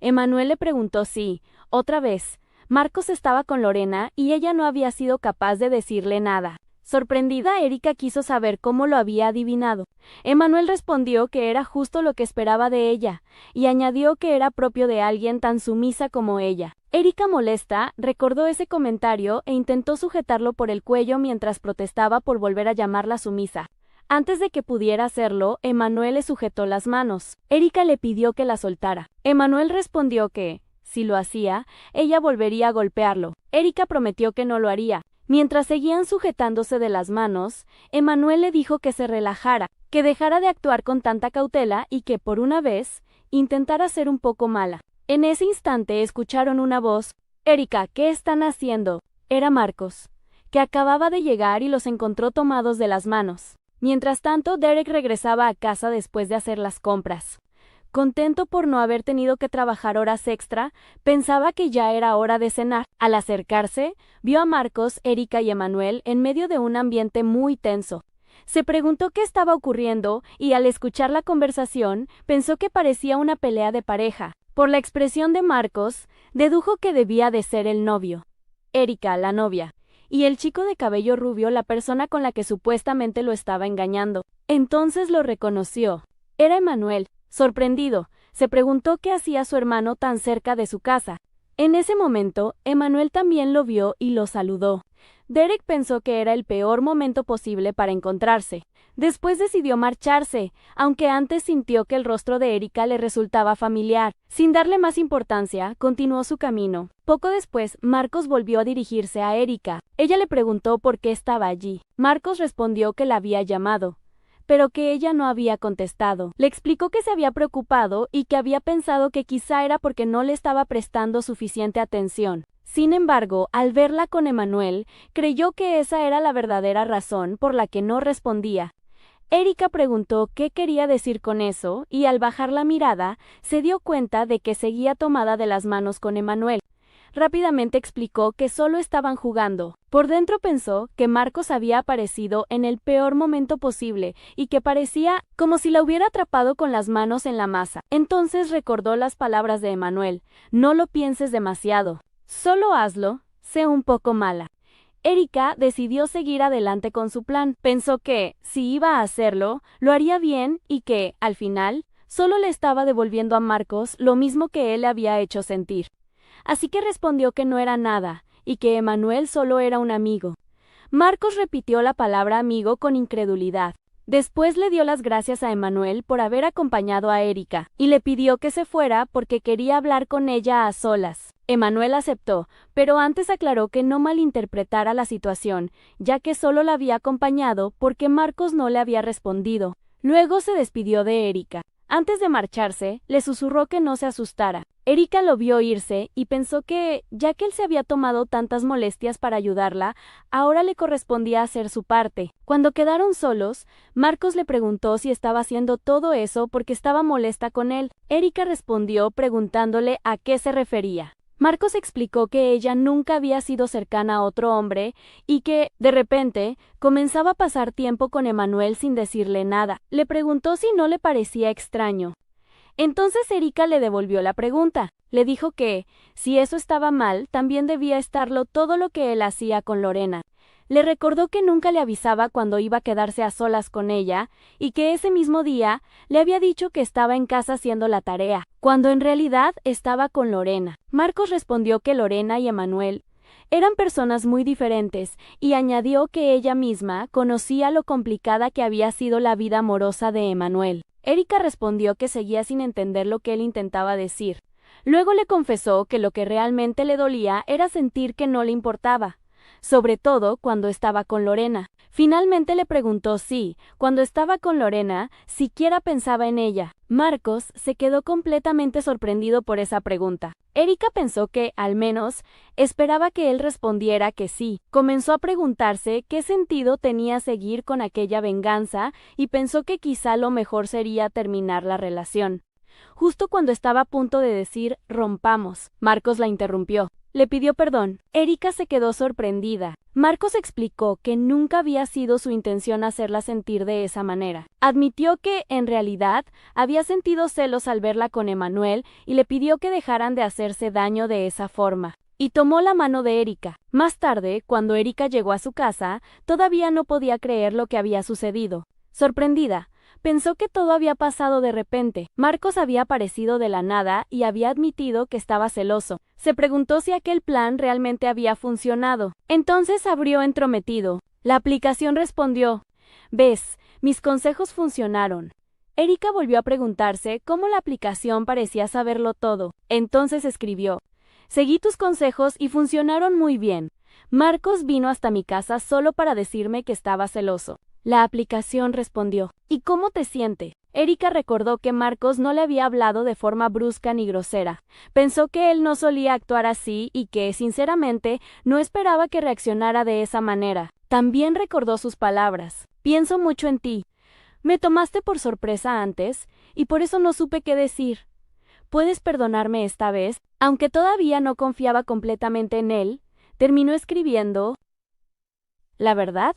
Emanuel le preguntó si, otra vez, Marcos estaba con Lorena y ella no había sido capaz de decirle nada. Sorprendida, Erika quiso saber cómo lo había adivinado. Emanuel respondió que era justo lo que esperaba de ella, y añadió que era propio de alguien tan sumisa como ella. Erika, molesta, recordó ese comentario e intentó sujetarlo por el cuello mientras protestaba por volver a llamarla sumisa. Antes de que pudiera hacerlo, Emanuel le sujetó las manos. Erika le pidió que la soltara. Emanuel respondió que, si lo hacía, ella volvería a golpearlo. Erika prometió que no lo haría. Mientras seguían sujetándose de las manos, Emanuel le dijo que se relajara, que dejara de actuar con tanta cautela y que, por una vez, intentara ser un poco mala. En ese instante escucharon una voz. «Erika, ¿qué están haciendo?» Era Marcos, que acababa de llegar y los encontró tomados de las manos. Mientras tanto, Derek regresaba a casa después de hacer las compras. Contento por no haber tenido que trabajar horas extra, pensaba que ya era hora de cenar. Al acercarse, vio a Marcos, Erika y Emanuel en medio de un ambiente muy tenso. Se preguntó qué estaba ocurriendo y al escuchar la conversación, pensó que parecía una pelea de pareja. Por la expresión de Marcos, dedujo que debía de ser el novio. Erika, la novia. Y el chico de cabello rubio, la persona con la que supuestamente lo estaba engañando. Entonces lo reconoció. Era Emanuel. Sorprendido, se preguntó qué hacía su hermano tan cerca de su casa. En ese momento, Emanuel también lo vio y lo saludó. Derek pensó que era el peor momento posible para encontrarse. Después decidió marcharse, aunque antes sintió que el rostro de Erika le resultaba familiar. Sin darle más importancia, continuó su camino. Poco después, Marcos volvió a dirigirse a Erika. Ella le preguntó por qué estaba allí. Marcos respondió que la había llamado, pero que ella no había contestado. Le explicó que se había preocupado y que había pensado que quizá era porque no le estaba prestando suficiente atención. Sin embargo, al verla con Emanuel, creyó que esa era la verdadera razón por la que no respondía. Erika preguntó qué quería decir con eso y al bajar la mirada, se dio cuenta de que seguía tomada de las manos con Emanuel. Rápidamente explicó que solo estaban jugando. Por dentro pensó que Marcos había aparecido en el peor momento posible y que parecía como si la hubiera atrapado con las manos en la masa. Entonces recordó las palabras de Emanuel: «No lo pienses demasiado, solo hazlo, sé un poco mala». Erika decidió seguir adelante con su plan. Pensó que, si iba a hacerlo, lo haría bien y que, al final, solo le estaba devolviendo a Marcos lo mismo que él le había hecho sentir. Así que respondió que no era nada y que Emanuel solo era un amigo. Marcos repitió la palabra amigo con incredulidad. Después le dio las gracias a Emanuel por haber acompañado a Erika, y le pidió que se fuera porque quería hablar con ella a solas. Emanuel aceptó, pero antes aclaró que no malinterpretara la situación, ya que solo la había acompañado porque Marcos no le había respondido. Luego se despidió de Erika. Antes de marcharse, le susurró que no se asustara. Erika lo vio irse y pensó que, ya que él se había tomado tantas molestias para ayudarla, ahora le correspondía hacer su parte. Cuando quedaron solos, Marcos le preguntó si estaba haciendo todo eso porque estaba molesta con él. Erika respondió preguntándole a qué se refería. Marcos explicó que ella nunca había sido cercana a otro hombre y que, de repente, comenzaba a pasar tiempo con Emanuel sin decirle nada. Le preguntó si no le parecía extraño. Entonces Erika le devolvió la pregunta. Le dijo que, si eso estaba mal, también debía estarlo todo lo que él hacía con Lorena. Le recordó que nunca le avisaba cuando iba a quedarse a solas con ella y que ese mismo día le había dicho que estaba en casa haciendo la tarea, cuando en realidad estaba con Lorena. Marcos respondió que Lorena y Emanuel eran personas muy diferentes y añadió que ella misma conocía lo complicada que había sido la vida amorosa de Emanuel. Erika respondió que seguía sin entender lo que él intentaba decir. Luego le confesó que lo que realmente le dolía era sentir que no le importaba, sobre todo cuando estaba con Lorena. Finalmente le preguntó si, cuando estaba con Lorena, siquiera pensaba en ella. Marcos se quedó completamente sorprendido por esa pregunta. Erika pensó que, al menos, esperaba que él respondiera que sí. Comenzó a preguntarse qué sentido tenía seguir con aquella venganza y pensó que quizá lo mejor sería terminar la relación. Justo cuando estaba a punto de decir rompamos, Marcos la interrumpió. Le pidió perdón. Erika se quedó sorprendida. Marcos explicó que nunca había sido su intención hacerla sentir de esa manera. Admitió que, en realidad, había sentido celos al verla con Emanuel y le pidió que dejaran de hacerse daño de esa forma. Y tomó la mano de Erika. Más tarde, cuando Erika llegó a su casa, todavía no podía creer lo que había sucedido. Sorprendida, pensó que todo había pasado de repente. Marcos había aparecido de la nada y había admitido que estaba celoso. Se preguntó si aquel plan realmente había funcionado. Entonces abrió entrometido. La aplicación respondió: «Ves, mis consejos funcionaron». Erika volvió a preguntarse cómo la aplicación parecía saberlo todo. Entonces escribió: «Seguí tus consejos y funcionaron muy bien. Marcos vino hasta mi casa solo para decirme que estaba celoso». La aplicación respondió: «¿Y cómo te sientes?». Erika recordó que Marcos no le había hablado de forma brusca ni grosera. Pensó que él no solía actuar así y que, sinceramente, no esperaba que reaccionara de esa manera. También recordó sus palabras: «Pienso mucho en ti. Me tomaste por sorpresa antes y por eso no supe qué decir. ¿Puedes perdonarme esta vez?». Aunque todavía no confiaba completamente en él, terminó escribiendo: «La verdad,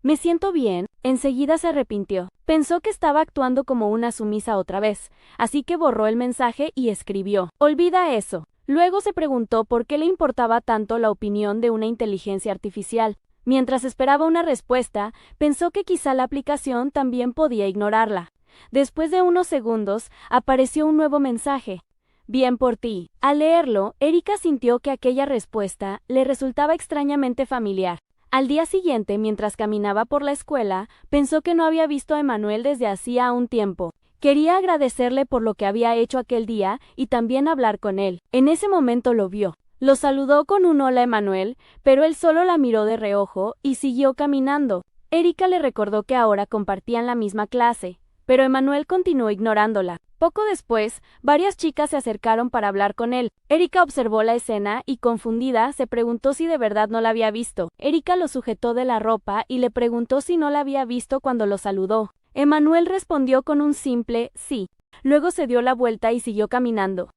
me siento bien». Enseguida se arrepintió. Pensó que estaba actuando como una sumisa otra vez, así que borró el mensaje y escribió: «Olvida eso». Luego se preguntó por qué le importaba tanto la opinión de una inteligencia artificial. Mientras esperaba una respuesta, pensó que quizá la aplicación también podía ignorarla. Después de unos segundos, apareció un nuevo mensaje: «Bien por ti». Al leerlo, Erika sintió que aquella respuesta le resultaba extrañamente familiar. Al día siguiente, mientras caminaba por la escuela, pensó que no había visto a Emanuel desde hacía un tiempo. Quería agradecerle por lo que había hecho aquel día y también hablar con él. En ese momento lo vio. Lo saludó con un hola Emanuel, pero él solo la miró de reojo y siguió caminando. Erika le recordó que ahora compartían la misma clase, pero Emanuel continuó ignorándola. Poco después, varias chicas se acercaron para hablar con él. Erika observó la escena y, confundida, se preguntó si de verdad no la había visto. Erika lo sujetó de la ropa y le preguntó si no la había visto cuando lo saludó. Emanuel respondió con un simple sí. Luego se dio la vuelta y siguió caminando.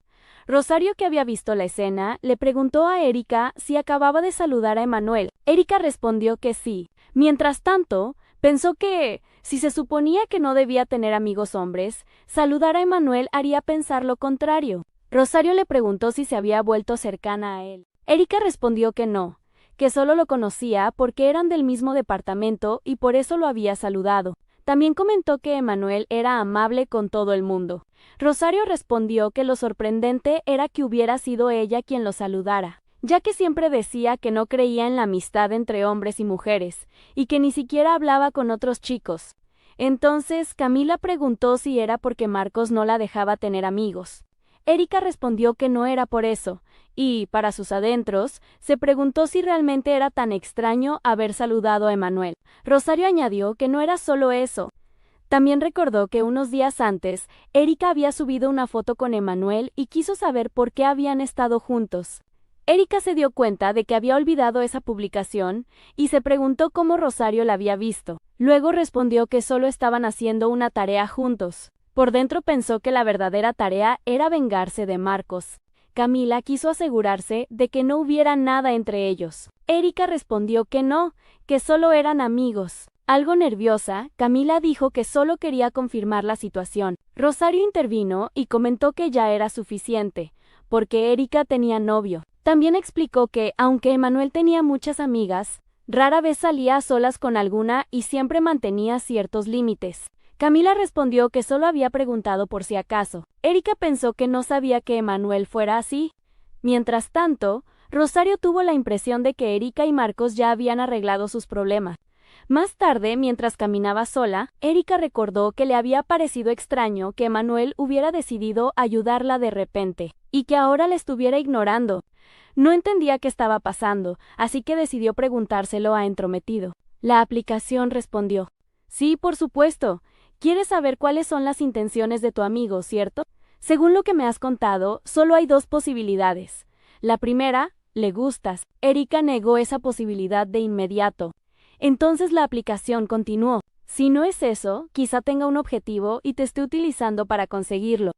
Rosario, que había visto la escena, le preguntó a Erika si acababa de saludar a Emanuel. Erika respondió que sí. Mientras tanto, pensó que, si se suponía que no debía tener amigos hombres, saludar a Emanuel haría pensar lo contrario. Rosario le preguntó si se había vuelto cercana a él. Erika respondió que no, que solo lo conocía porque eran del mismo departamento y por eso lo había saludado. También comentó que Emanuel era amable con todo el mundo. Rosario respondió que lo sorprendente era que hubiera sido ella quien lo saludara. ya que siempre decía que no creía en la amistad entre hombres y mujeres, y que ni siquiera hablaba con otros chicos. Entonces, Camila preguntó si era porque Marcos no la dejaba tener amigos. Erika respondió que no era por eso, y, para sus adentros, se preguntó si realmente era tan extraño haber saludado a Emanuel. Rosario añadió que no era solo eso. También recordó que unos días antes, Erika había subido una foto con Emanuel y quiso saber por qué habían estado juntos. Erika se dio cuenta de que había olvidado esa publicación y se preguntó cómo Rosario la había visto. Luego respondió que solo estaban haciendo una tarea juntos. Por dentro pensó que la verdadera tarea era vengarse de Marcos. Camila quiso asegurarse de que no hubiera nada entre ellos. Erika respondió que no, que solo eran amigos. Algo nerviosa, Camila dijo que solo quería confirmar la situación. Rosario intervino y comentó que ya era suficiente, porque Erika tenía novio. También explicó que, aunque Emanuel tenía muchas amigas, rara vez salía a solas con alguna y siempre mantenía ciertos límites. Camila respondió que solo había preguntado por si acaso. Erika pensó que no sabía que Emanuel fuera así. Mientras tanto, Rosario tuvo la impresión de que Erika y Marcos ya habían arreglado sus problemas. Más tarde, mientras caminaba sola, Erika recordó que le había parecido extraño que Emanuel hubiera decidido ayudarla de repente, y que ahora la estuviera ignorando. No entendía qué estaba pasando, así que decidió preguntárselo a Entrometido. La aplicación respondió: sí, por supuesto. ¿Quieres saber cuáles son las intenciones de tu amigo, cierto? Según lo que me has contado, solo hay dos posibilidades. La primera, le gustas. Erika negó esa posibilidad de inmediato. Entonces la aplicación continuó: si no es eso, quizá tenga un objetivo y te esté utilizando para conseguirlo.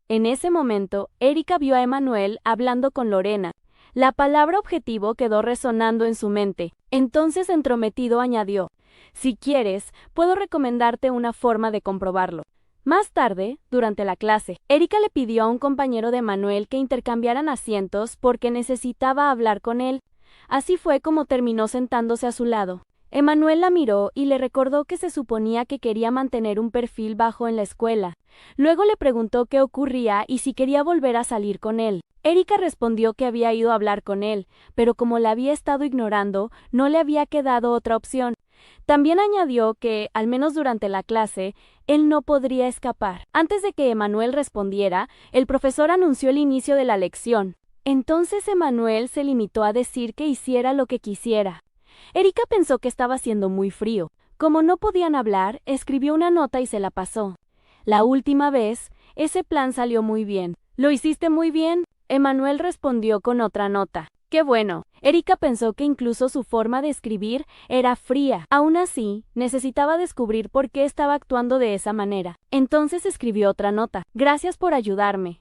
En ese momento, Erika vio a Emanuel hablando con Lorena. La palabra objetivo quedó resonando en su mente. Entonces Entrometido añadió: si quieres, puedo recomendarte una forma de comprobarlo. Más tarde, durante la clase, Erika le pidió a un compañero de Emanuel que intercambiaran asientos porque necesitaba hablar con él. Así fue como terminó sentándose a su lado. Emanuel la miró y le recordó que se suponía que quería mantener un perfil bajo en la escuela. Luego le preguntó qué ocurría y si quería volver a salir con él. Erika respondió que había ido a hablar con él, pero como la había estado ignorando, no le había quedado otra opción. También añadió que, al menos durante la clase, él no podría escapar. Antes de que Emanuel respondiera, el profesor anunció el inicio de la lección. Entonces Emanuel se limitó a decir que hiciera lo que quisiera. Erika pensó que estaba haciendo muy frío. Como no podían hablar, escribió una nota y se la pasó. La última vez, ese plan salió muy bien. ¿Lo hiciste muy bien? Emanuel respondió con otra nota. ¡Qué bueno! Erika pensó que incluso su forma de escribir era fría. Aún así, necesitaba descubrir por qué estaba actuando de esa manera. Entonces escribió otra nota. Gracias por ayudarme.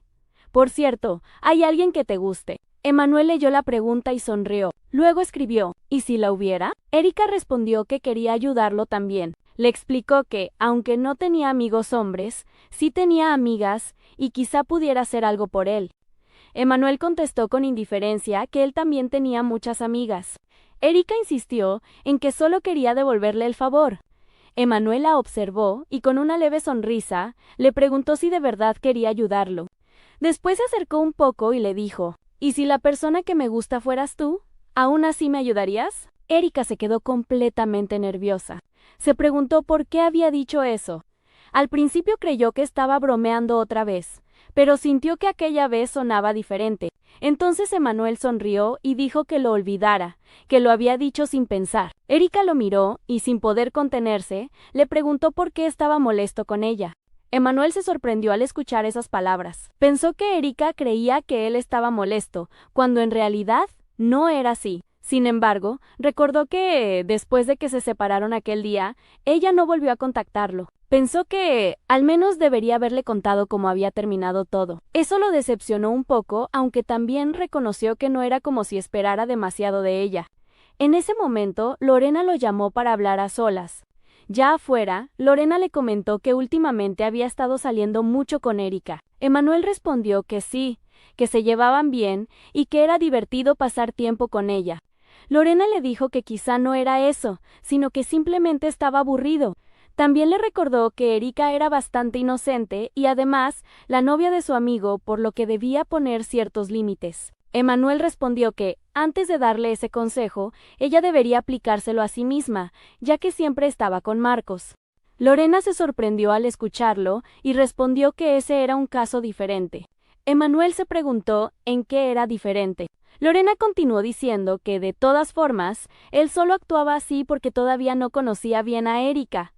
Por cierto, ¿hay alguien que te guste? Emanuel leyó la pregunta y sonrió. Luego escribió: ¿y si la hubiera? Erika respondió que quería ayudarlo también. Le explicó que, aunque no tenía amigos hombres, sí tenía amigas y quizá pudiera hacer algo por él. Emanuel contestó con indiferencia que él también tenía muchas amigas. Erika insistió en que solo quería devolverle el favor. Emanuel la observó y con una leve sonrisa le preguntó si de verdad quería ayudarlo. Después se acercó un poco y le dijo: ¿y si la persona que me gusta fueras tú? ¿Aún así me ayudarías? Erika se quedó completamente nerviosa. Se preguntó por qué había dicho eso. Al principio creyó que estaba bromeando otra vez, pero sintió que aquella vez sonaba diferente. Entonces Emanuel sonrió y dijo que lo olvidara, que lo había dicho sin pensar. Erika lo miró y, sin poder contenerse, le preguntó por qué estaba molesto con ella. Emanuel se sorprendió al escuchar esas palabras. Pensó que Erika creía que él estaba molesto, cuando en realidad no era así. Sin embargo, recordó que, después de que se separaron aquel día, ella no volvió a contactarlo. Pensó que, al menos debería haberle contado cómo había terminado todo. Eso lo decepcionó un poco, aunque también reconoció que no era como si esperara demasiado de ella. En ese momento, Lorena lo llamó para hablar a solas. Ya afuera, Lorena le comentó que últimamente había estado saliendo mucho con Erika. Emanuel respondió que sí, que se llevaban bien y que era divertido pasar tiempo con ella. Lorena le dijo que quizá no era eso, sino que simplemente estaba aburrido. También le recordó que Erika era bastante inocente y además la novia de su amigo, por lo que debía poner ciertos límites. Emanuel respondió que, antes de darle ese consejo, ella debería aplicárselo a sí misma, ya que siempre estaba con Marcos. Lorena se sorprendió al escucharlo y respondió que ese era un caso diferente. Emanuel se preguntó en qué era diferente. Lorena continuó diciendo que, de todas formas, él solo actuaba así porque todavía no conocía bien a Erika.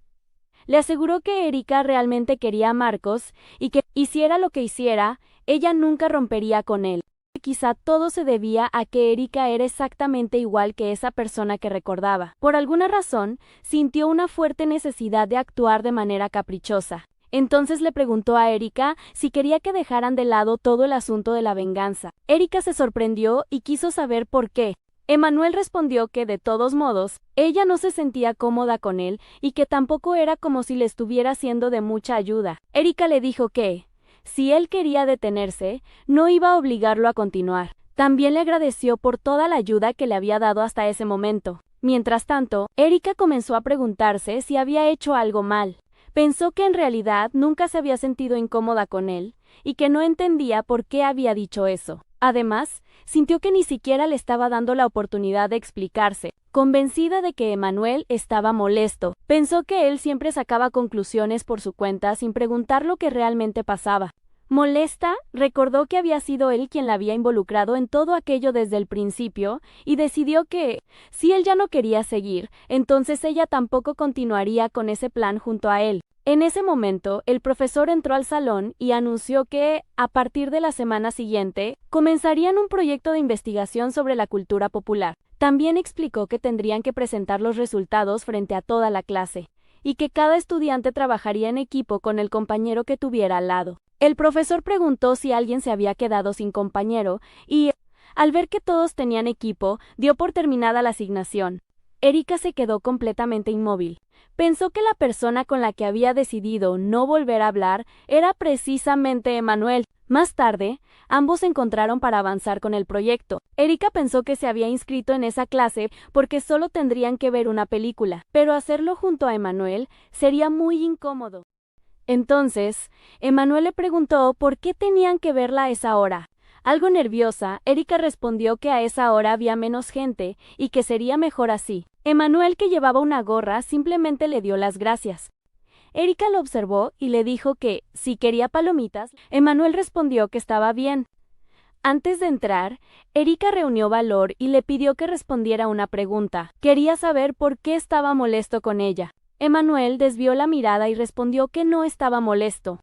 Le aseguró que Erika realmente quería a Marcos y que, hiciera lo que hiciera, ella nunca rompería con él. Quizá todo se debía a que Erika era exactamente igual que esa persona que recordaba. Por alguna razón, sintió una fuerte necesidad de actuar de manera caprichosa. Entonces le preguntó a Erika si quería que dejaran de lado todo el asunto de la venganza. Erika se sorprendió y quiso saber por qué. Emanuel respondió que, de todos modos, ella no se sentía cómoda con él y que tampoco era como si le estuviera siendo de mucha ayuda. Erika le dijo que, si él quería detenerse, no iba a obligarlo a continuar. También le agradeció por toda la ayuda que le había dado hasta ese momento. Mientras tanto, Erika comenzó a preguntarse si había hecho algo mal. Pensó que en realidad nunca se había sentido incómoda con él, y que no entendía por qué había dicho eso. Además, sintió que ni siquiera le estaba dando la oportunidad de explicarse. Convencida de que Emanuel estaba molesto, pensó que él siempre sacaba conclusiones por su cuenta sin preguntar lo que realmente pasaba. Molesta, recordó que había sido él quien la había involucrado en todo aquello desde el principio y decidió que, si él ya no quería seguir, entonces ella tampoco continuaría con ese plan junto a él. En ese momento, el profesor entró al salón y anunció que, a partir de la semana siguiente, comenzarían un proyecto de investigación sobre la cultura popular. También explicó que tendrían que presentar los resultados frente a toda la clase, y que cada estudiante trabajaría en equipo con el compañero que tuviera al lado. El profesor preguntó si alguien se había quedado sin compañero y, al ver que todos tenían equipo, dio por terminada la asignación. Erika se quedó completamente inmóvil. Pensó que la persona con la que había decidido no volver a hablar era precisamente Emanuel. Más tarde, ambos se encontraron para avanzar con el proyecto. Erika pensó que se había inscrito en esa clase porque solo tendrían que ver una película, pero hacerlo junto a Emanuel sería muy incómodo. Entonces, Emanuel le preguntó por qué tenían que verla a esa hora. Algo nerviosa, Erika respondió que a esa hora había menos gente y que sería mejor así. Emanuel, que llevaba una gorra, simplemente le dio las gracias. Erika lo observó y le dijo que, si quería palomitas, Emanuel respondió que estaba bien. Antes de entrar, Erika reunió valor y le pidió que respondiera una pregunta. Quería saber por qué estaba molesto con ella. Emanuel desvió la mirada y respondió que no estaba molesto.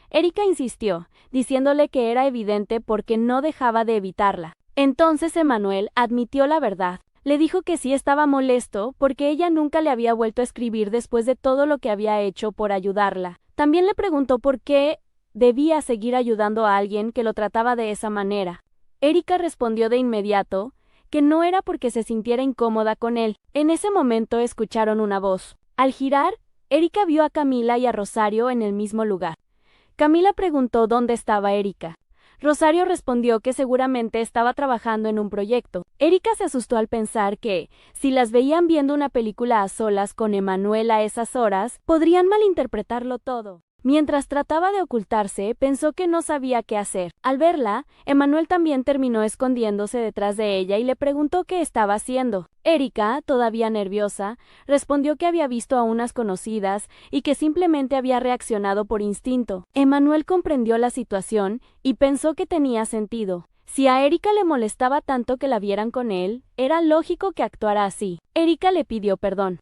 Erika insistió, diciéndole que era evidente porque no dejaba de evitarla. Entonces Emanuel admitió la verdad. Le dijo que sí estaba molesto porque ella nunca le había vuelto a escribir después de todo lo que había hecho por ayudarla. También le preguntó por qué debía seguir ayudando a alguien que lo trataba de esa manera. Erika respondió de inmediato que no era porque se sintiera incómoda con él. En ese momento escucharon una voz. Al girar, Erika vio a Camila y a Rosario en el mismo lugar. Camila preguntó dónde estaba Erika. Rosario respondió que seguramente estaba trabajando en un proyecto. Erika se asustó al pensar que, si las veían viendo una película a solas con Emanuel a esas horas, podrían malinterpretarlo todo. Mientras trataba de ocultarse, pensó que no sabía qué hacer. Al verla, Emanuel también terminó escondiéndose detrás de ella y le preguntó qué estaba haciendo. Erika, todavía nerviosa, respondió que había visto a unas conocidas y que simplemente había reaccionado por instinto. Emanuel comprendió la situación y pensó que tenía sentido. Si a Erika le molestaba tanto que la vieran con él, era lógico que actuara así. Erika le pidió perdón.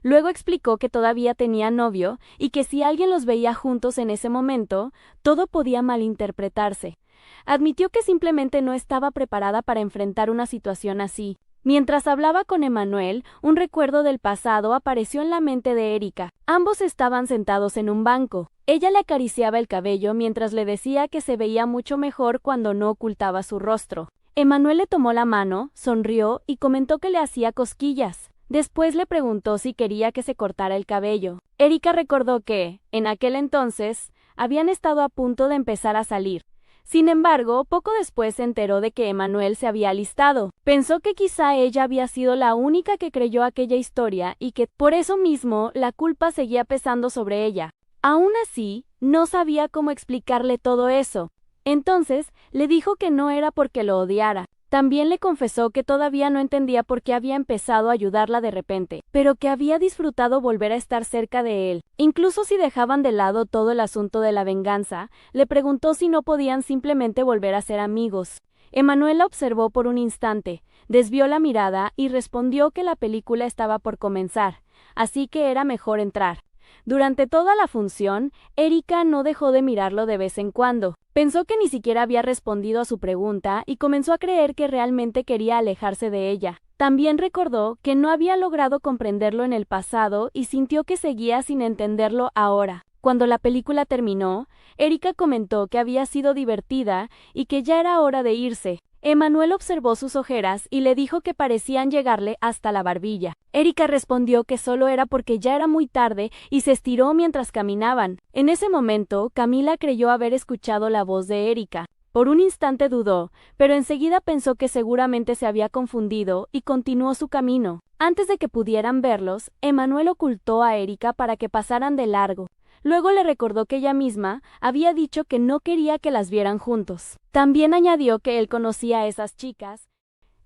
Luego explicó que todavía tenía novio y que si alguien los veía juntos en ese momento, todo podía malinterpretarse. Admitió que simplemente no estaba preparada para enfrentar una situación así. Mientras hablaba con Emanuel, un recuerdo del pasado apareció en la mente de Erika. Ambos estaban sentados en un banco. Ella le acariciaba el cabello mientras le decía que se veía mucho mejor cuando no ocultaba su rostro. Emanuel le tomó la mano, sonrió y comentó que le hacía cosquillas. Después le preguntó si quería que se cortara el cabello. Erika recordó que, en aquel entonces, habían estado a punto de empezar a salir. Sin embargo, poco después se enteró de que Emanuel se había alistado. Pensó que quizá ella había sido la única que creyó aquella historia y que, por eso mismo, la culpa seguía pesando sobre ella. Aún así, no sabía cómo explicarle todo eso. Entonces, le dijo que no era porque lo odiara. También le confesó que todavía no entendía por qué había empezado a ayudarla de repente, pero que había disfrutado volver a estar cerca de él. Incluso si dejaban de lado todo el asunto de la venganza, le preguntó si no podían simplemente volver a ser amigos. Emmanuel la observó por un instante, desvió la mirada y respondió que la película estaba por comenzar, así que era mejor entrar. Durante toda la función, Erika no dejó de mirarlo de vez en cuando. Pensó que ni siquiera había respondido a su pregunta y comenzó a creer que realmente quería alejarse de ella. También recordó que no había logrado comprenderlo en el pasado y sintió que seguía sin entenderlo ahora. Cuando la película terminó, Erika comentó que había sido divertida y que ya era hora de irse. Emmanuel observó sus ojeras y le dijo que parecían llegarle hasta la barbilla. Erika respondió que solo era porque ya era muy tarde y se estiró mientras caminaban. En ese momento, Camila creyó haber escuchado la voz de Erika. Por un instante dudó, pero enseguida pensó que seguramente se había confundido y continuó su camino. Antes de que pudieran verlos, Emmanuel ocultó a Erika para que pasaran de largo. Luego le recordó que ella misma había dicho que no quería que las vieran juntos. También añadió que él conocía a esas chicas.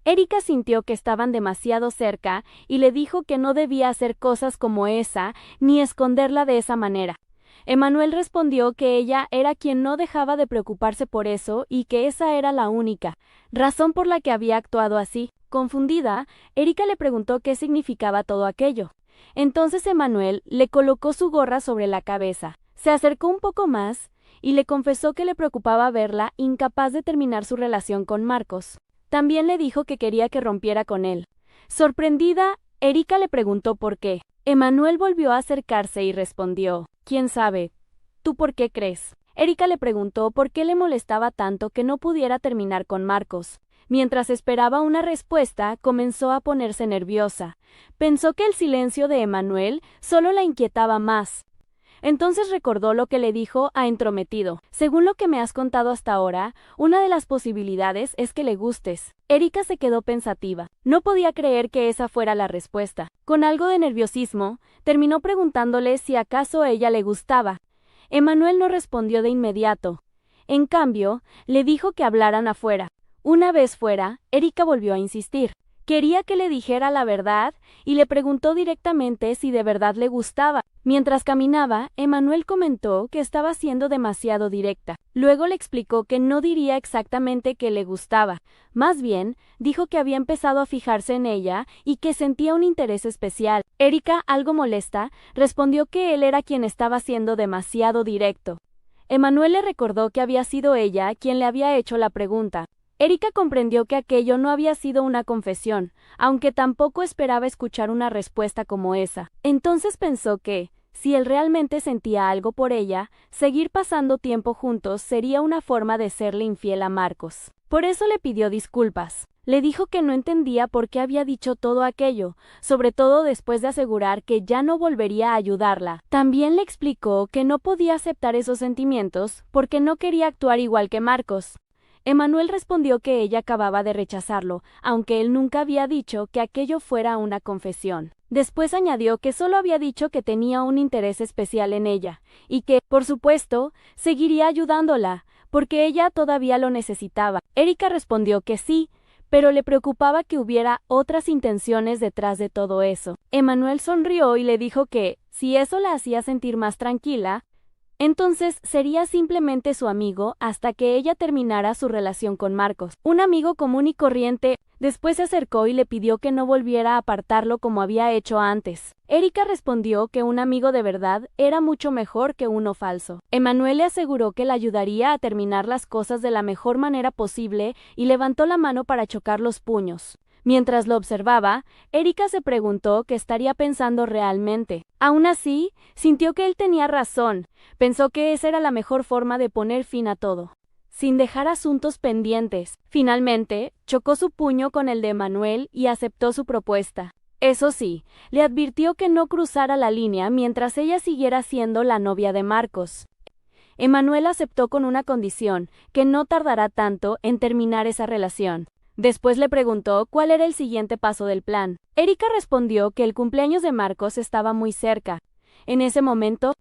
Erika sintió que estaban demasiado cerca y le dijo que no debía hacer cosas como esa ni esconderla de esa manera. Emmanuel respondió que ella era quien no dejaba de preocuparse por eso y que esa era la única razón por la que había actuado así. Confundida, Erika le preguntó qué significaba todo aquello. Entonces Emmanuel le colocó su gorra sobre la cabeza, se acercó un poco más y le confesó que le preocupaba verla incapaz de terminar su relación con Marcos. También le dijo que quería que rompiera con él. Sorprendida, Erika le preguntó por qué. Emmanuel volvió a acercarse y respondió, «¿Quién sabe? ¿Tú por qué crees?». Erika le preguntó por qué le molestaba tanto que no pudiera terminar con Marcos. Mientras esperaba una respuesta, comenzó a ponerse nerviosa. Pensó que el silencio de Emmanuel solo la inquietaba más. Entonces recordó lo que le dijo a Entrometido. «Según lo que me has contado hasta ahora, una de las posibilidades es que le gustes». Erika se quedó pensativa. No podía creer que esa fuera la respuesta. Con algo de nerviosismo, terminó preguntándole si acaso ella le gustaba. Emmanuel no respondió de inmediato. En cambio, le dijo que hablaran afuera. Una vez fuera, Erika volvió a insistir. Quería que le dijera la verdad y le preguntó directamente si de verdad le gustaba. Mientras caminaba, Emmanuel comentó que estaba siendo demasiado directa. Luego le explicó que no diría exactamente que le gustaba. Más bien, dijo que había empezado a fijarse en ella y que sentía un interés especial. Erika, algo molesta, respondió que él era quien estaba siendo demasiado directo. Emmanuel le recordó que había sido ella quien le había hecho la pregunta. Erika comprendió que aquello no había sido una confesión, aunque tampoco esperaba escuchar una respuesta como esa. Entonces pensó que, si él realmente sentía algo por ella, seguir pasando tiempo juntos sería una forma de serle infiel a Marcos. Por eso le pidió disculpas. Le dijo que no entendía por qué había dicho todo aquello, sobre todo después de asegurar que ya no volvería a ayudarla. También le explicó que no podía aceptar esos sentimientos porque no quería actuar igual que Marcos. Emmanuel respondió que ella acababa de rechazarlo, aunque él nunca había dicho que aquello fuera una confesión. Después añadió que solo había dicho que tenía un interés especial en ella, y que, por supuesto, seguiría ayudándola, porque ella todavía lo necesitaba. Erika respondió que sí, pero le preocupaba que hubiera otras intenciones detrás de todo eso. Emmanuel sonrió y le dijo que, si eso la hacía sentir más tranquila, entonces sería simplemente su amigo hasta que ella terminara su relación con Marcos. Un amigo común y corriente. Después se acercó y le pidió que no volviera a apartarlo como había hecho antes. Erika respondió que un amigo de verdad era mucho mejor que uno falso. Emmanuel le aseguró que la ayudaría a terminar las cosas de la mejor manera posible y levantó la mano para chocar los puños. Mientras lo observaba, Erika se preguntó qué estaría pensando realmente. Aún así, sintió que él tenía razón. Pensó que esa era la mejor forma de poner fin a todo, sin dejar asuntos pendientes. Finalmente, chocó su puño con el de Emmanuel y aceptó su propuesta. Eso sí, le advirtió que no cruzara la línea mientras ella siguiera siendo la novia de Marcos. Emmanuel aceptó con una condición, que no tardará tanto en terminar esa relación. Después le preguntó cuál era el siguiente paso del plan. Erika respondió que el cumpleaños de Marcos estaba muy cerca. En ese momento,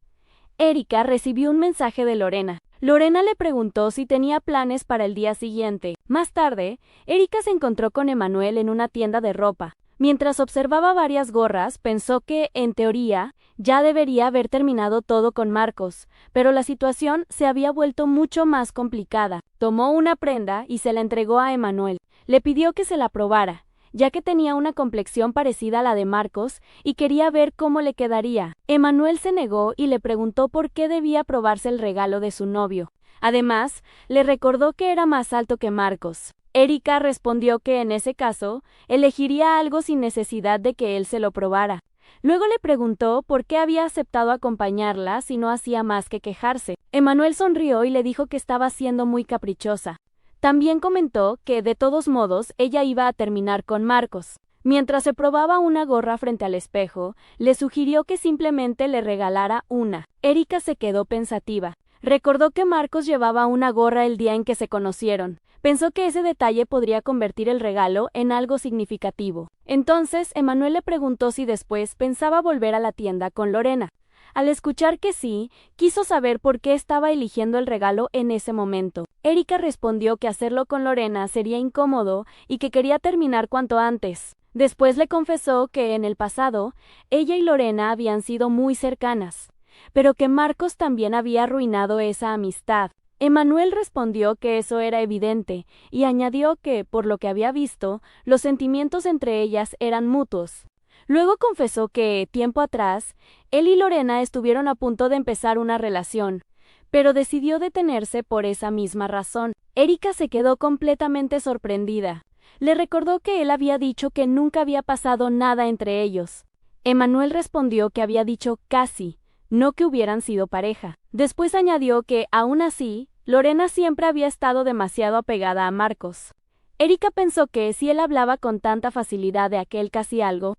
Erika recibió un mensaje de Lorena. Lorena le preguntó si tenía planes para el día siguiente. Más tarde, Erika se encontró con Emanuel en una tienda de ropa. Mientras observaba varias gorras, pensó que, en teoría, ya debería haber terminado todo con Marcos, pero la situación se había vuelto mucho más complicada. Tomó una prenda y se la entregó a Emanuel. Le pidió que se la probara, ya que tenía una complexión parecida a la de Marcos y quería ver cómo le quedaría. Emanuel se negó y le preguntó por qué debía probarse el regalo de su novio. Además, le recordó que era más alto que Marcos. Erika respondió que en ese caso, elegiría algo sin necesidad de que él se lo probara. Luego le preguntó por qué había aceptado acompañarla si no hacía más que quejarse. Emanuel sonrió y le dijo que estaba siendo muy caprichosa. También comentó que, de todos modos, ella iba a terminar con Marcos. Mientras se probaba una gorra frente al espejo, le sugirió que simplemente le regalara una. Erika se quedó pensativa. Recordó que Marcos llevaba una gorra el día en que se conocieron. Pensó que ese detalle podría convertir el regalo en algo significativo. Entonces, Emanuel le preguntó si después pensaba volver a la tienda con Lorena. Al escuchar que sí, quiso saber por qué estaba eligiendo el regalo en ese momento. Erika respondió que hacerlo con Lorena sería incómodo y que quería terminar cuanto antes. Después le confesó que en el pasado, ella y Lorena habían sido muy cercanas, pero que Marcos también había arruinado esa amistad. Emanuel respondió que eso era evidente y añadió que, por lo que había visto, los sentimientos entre ellas eran mutuos. Luego confesó que, tiempo atrás, él y Lorena estuvieron a punto de empezar una relación, pero decidió detenerse por esa misma razón. Erika se quedó completamente sorprendida. Le recordó que él había dicho que nunca había pasado nada entre ellos. Emanuel respondió que había dicho casi, no que hubieran sido pareja. Después añadió que, aún así, Lorena siempre había estado demasiado apegada a Marcos. Erika pensó que, si él hablaba con tanta facilidad de aquel casi algo,